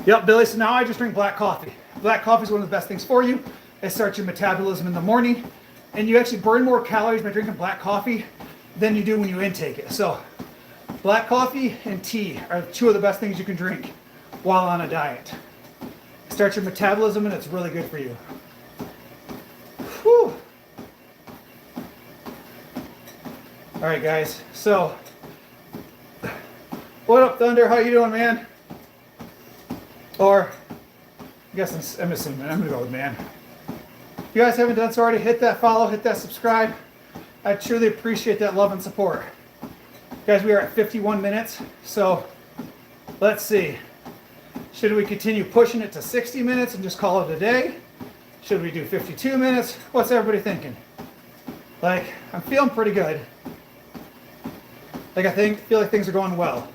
Yep, Billy, so now I just drink black coffee. Black coffee is one of the best things for you. It starts your metabolism in the morning, and you actually burn more calories by drinking black coffee than you do when you intake it. So black coffee and tea are 2 of the best things you can drink while on a diet. It starts your metabolism, and it's really good for you. Whew. All right, guys. So, what up, Thunder? How you doing, man? Or, I guess I'm assuming. I'm gonna go with man. If you guys haven't done so already, hit that follow, hit that subscribe. I truly appreciate that love and support. Guys, we are at 51 minutes, so let's see. Should we continue pushing it to 60 minutes and just call it a day? Should we do 52 minutes? What's everybody thinking? Like, I'm feeling pretty good. Like, I feel like things are going well.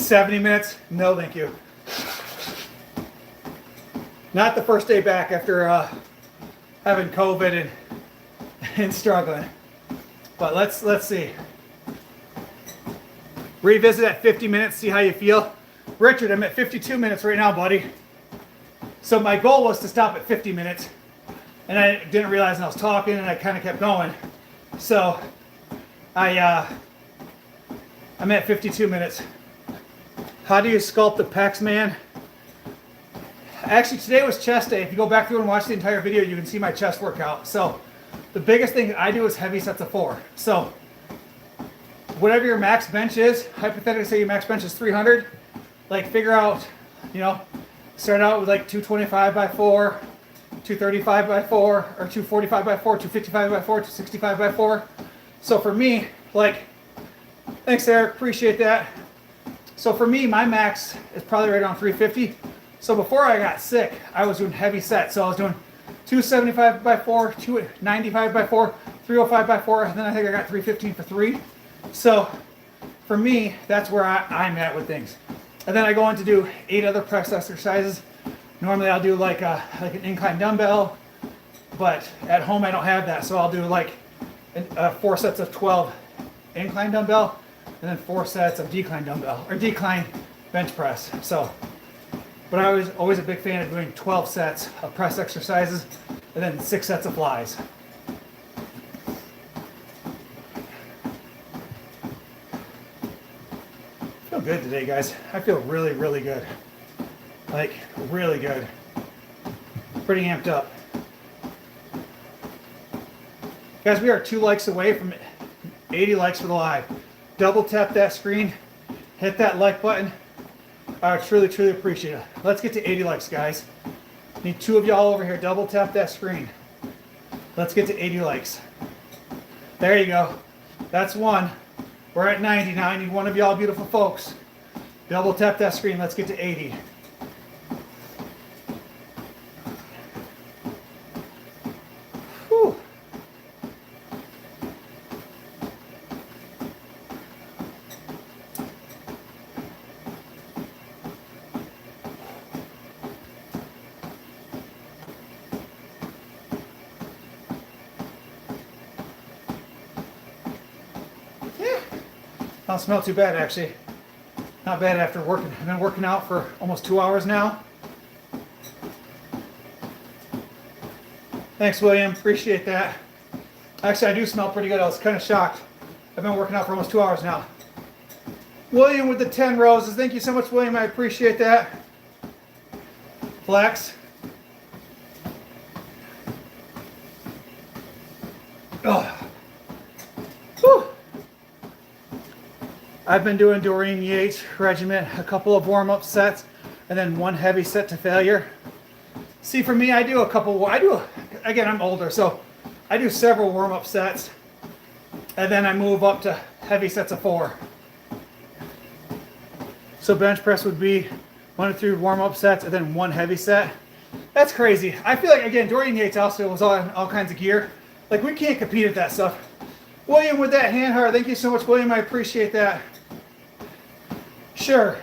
70 minutes? No, thank you. Not the first day back after having COVID and struggling. But let's see. Revisit at 50 minutes, see how you feel. Richard, I'm at 52 minutes right now, buddy. So my goal was to stop at 50 minutes. And I didn't realize I was talking and I kind of kept going. So I'm at 52 minutes. How do you sculpt the pecs, man? Actually, today was chest day. If you go back through and watch the entire video, you can see my chest workout. So the biggest thing I do is heavy sets of 4. So whatever your max bench is, hypothetically say your max bench is 300, like figure out, you know, start out with like 225 by 4, 235 by 4, or 245 by 4, 255 by 4, 265 by 4. So for me, like, thanks Eric, appreciate that. So for me, my max is probably right around 350. So before I got sick, I was doing heavy sets. So I was doing 275 by 4, 295 by 4, 305 by 4, and then I think I got 315 for 3. So for me, that's where I'm at with things. And then I go on to do 8 other press exercises. Normally I'll do like an incline dumbbell, but at home I don't have that. So I'll do like 4 sets of 12 incline dumbbell, and then 4 sets of decline dumbbell, or decline bench press. So, but I was always a big fan of doing 12 sets of press exercises, and then 6 sets of flies. I feel good today, guys. I feel really, really good. Like, really good. Pretty amped up. Guys, we are 2 likes away from 80 likes for the live. Double tap that screen, hit that like button. I truly, truly appreciate it. Let's get to 80 likes, guys. Need 2 of y'all over here. Double tap that screen. Let's get to 80 likes. There you go. That's 1. We're at 90 now. I need 1 of y'all beautiful folks. Double tap that screen. Let's get to 80. Whew. Don't smell too bad, actually. Not bad after working. I've been working out for almost 2 hours now. Thanks, William. Appreciate that. Actually, I do smell pretty good. I was kind of shocked. I've been working out for almost 2 hours now. William with the 10 roses. Thank you so much, William. I appreciate that. Flex. Oh. Whew. I've been doing Dorian Yates regimen, a couple of warm-up sets, and then 1 heavy set to failure. See, for me, again, I'm older, so I do several warm-up sets, and then I move up to heavy sets of 4. So bench press would be 1 to 3 warm-up sets, and then 1 heavy set. That's crazy. I feel like, again, Dorian Yates also was on all kinds of gear. Like, we can't compete at that stuff. William with that hand heart. Thank you so much, William. I appreciate that. Sure.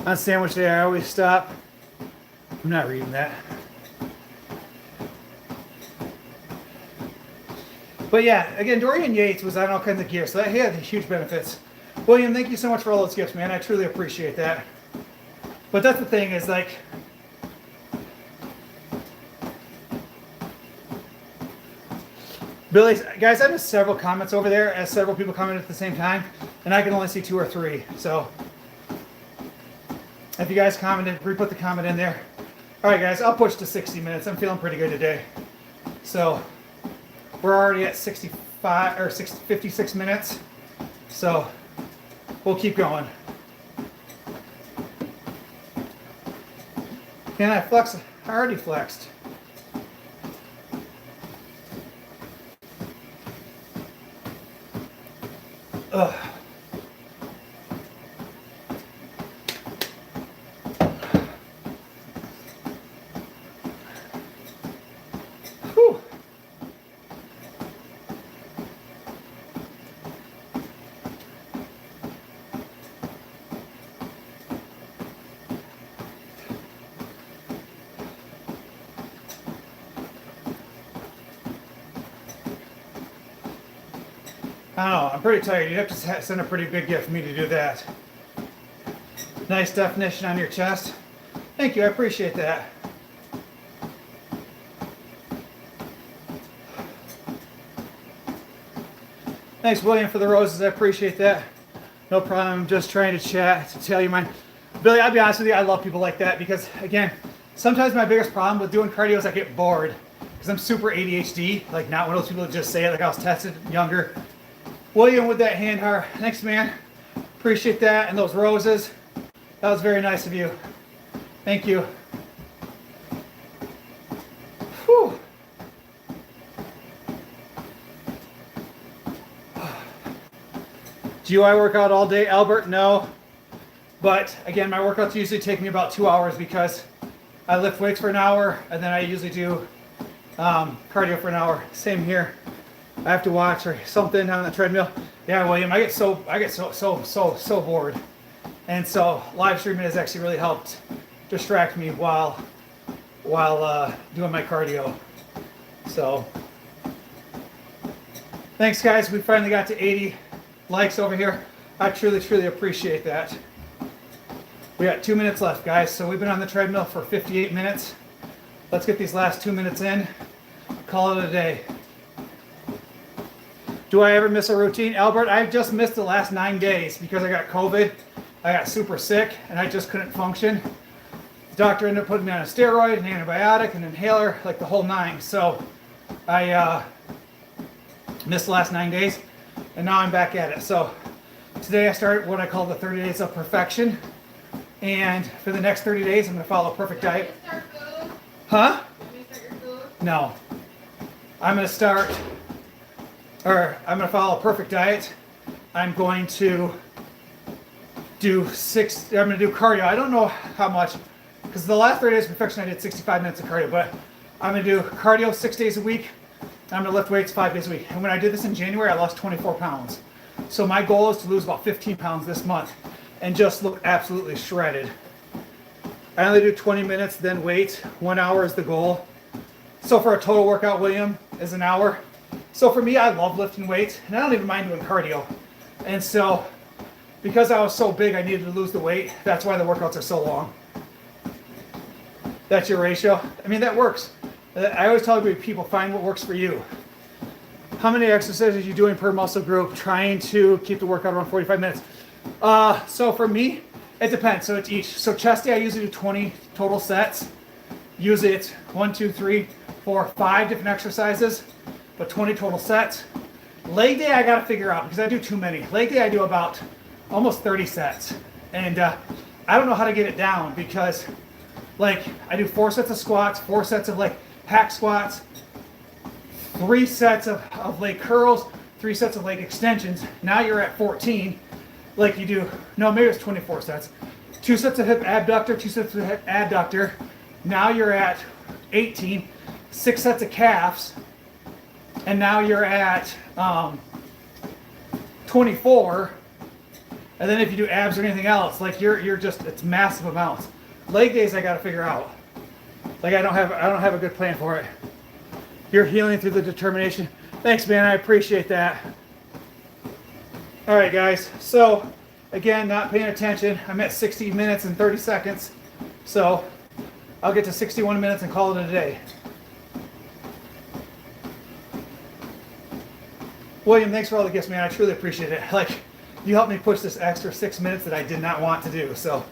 On sandwich day, I always stop. I'm not reading that. But yeah, again, Dorian Yates was on all kinds of gear, so he had huge benefits. William, thank you so much for all those gifts, man. I truly appreciate that. But that's the thing is, like, Billy, guys, I missed several comments over there as several people commented at the same time, and I can only see 2 or 3. So if you guys commented, re-put the comment in there. All right, guys, I'll push to 60 minutes. I'm feeling pretty good today. So we're already at 56 minutes. So we'll keep going. Can I flex? I already flexed. Ugh. Whew. I don't know, I'm pretty tired. You'd have to send a pretty big gift for me to do that. Nice definition on your chest. Thank you, I appreciate that. Thanks, William, for the roses. I appreciate that. No problem. I'm just trying to chat, to tell you mine. Billy, I'll be honest with you, I love people like that because, again, sometimes my biggest problem with doing cardio is I get bored because I'm super ADHD. Like, not one of those people that just say it like I was tested younger. William with that hand heart. Thanks, man. Appreciate that. And those roses. That was very nice of you. Thank you. Whew. Do I work out all day, Albert? No. But again, my workouts usually take me about 2 hours because I lift weights for an hour and then I usually do cardio for an hour. Same here. I have to watch or something on the treadmill. Yeah, William, I get so bored. And so live streaming has actually really helped distract me while doing my cardio. So thanks, guys. We finally got to 80 likes over here. I truly appreciate that. We got 2 minutes left, guys. So we've been on the treadmill for 58 minutes. Let's get these last 2 minutes in. Call it a day. Do I ever miss a routine? Albert, I just missed the last 9 days because I got COVID. I got super sick and I just couldn't function. The doctor ended up putting me on a steroid, an antibiotic, an inhaler, like the whole 9. So I missed the last 9 days and now I'm back at it. So today I started what I call the 30 days of perfection. And for the next 30 days, I'm going to follow a perfect diet. Start food? Huh? Can we start your food? No. I'm going to follow a perfect diet. I'm going to do cardio. I don't know how much, because the last 30 days of perfection, I did 65 minutes of cardio, but I'm going to do cardio 6 days a week. I'm going to lift weights 5 days a week. And when I did this in January, I lost 24 pounds. So my goal is to lose about 15 pounds this month and just look absolutely shredded. I only do 20 minutes, then weight. 1 hour is the goal. So for a total workout, William, is an hour. So for me, I love lifting weights, and I don't even mind doing cardio. And so, because I was so big, I needed to lose the weight. That's why the workouts are so long. That's your ratio. I mean, that works. I always tell people, find what works for you. How many exercises are you doing per muscle group, trying to keep the workout around 45 minutes? So for me, it depends. So it's each. So chest day, I usually do 20 total sets. Usually it's 1, 2, 3, 4, 5 different exercises, but 20 total sets. Leg day, I got to figure out because I do too many. Leg day, I do about almost 30 sets. And I don't know how to get it down because, like, I do 4 sets of squats, 4 sets of, like, hack squats, 3 sets of leg curls, 3 sets of leg extensions. Now you're at 14. Like you do, no, maybe it's 24 sets. 2 sets of hip abductor, 2 sets of hip adductor. Now you're at 18. 6 sets of calves. And now you're at 24. And then if you do abs or anything else, like you're just, it's massive amounts. Leg days I gotta figure out. Like I don't have a good plan for it. You're healing through the determination. Thanks, man, I appreciate that. All right, guys, so again, not paying attention. I'm at 60 minutes and 30 seconds. So I'll get to 61 minutes and call it a day. William, thanks for all the gifts, man. I truly appreciate it. Like, you helped me push this extra 6 minutes that I did not want to do. So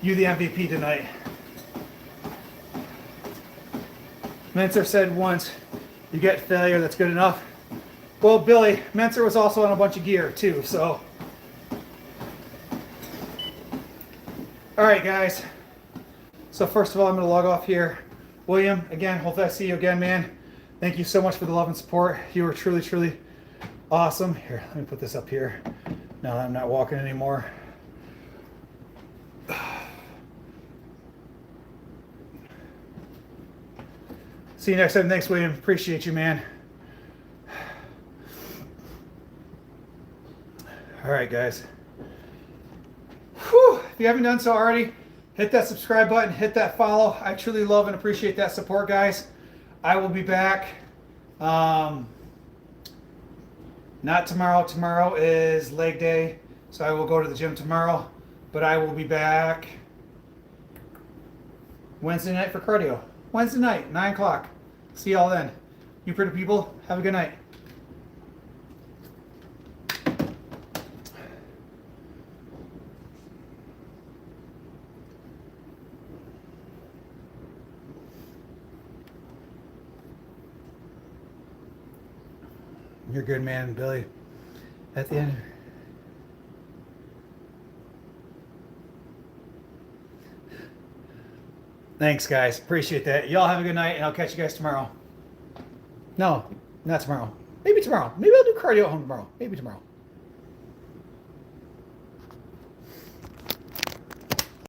you the MVP tonight. Menser said once, you get failure, that's good enough. Well, Billy, Menser was also on a bunch of gear too, so. All right, guys. So first of all, I'm gonna log off here. William, again, hopefully I see you again, man. Thank you so much for the love and support. You were truly awesome. Here, let me put this up here. Now that I'm not walking anymore. See you next time. Thanks, William. Appreciate you, man. All right, guys. Whew. If you haven't done so already, hit that subscribe button, hit that follow. I truly love and appreciate that support, guys. I will be back Not tomorrow. Tomorrow is leg day, so I will go to the gym tomorrow. But I will be back Wednesday night for cardio. Wednesday night, 9 o'clock. See y'all then. You pretty people, have a good night. You're good, man, Billy. At the end. Thanks, guys. Appreciate that. Y'all have a good night, and I'll catch you guys tomorrow. No, not tomorrow. Maybe tomorrow. Maybe I'll do cardio at home tomorrow. Maybe tomorrow.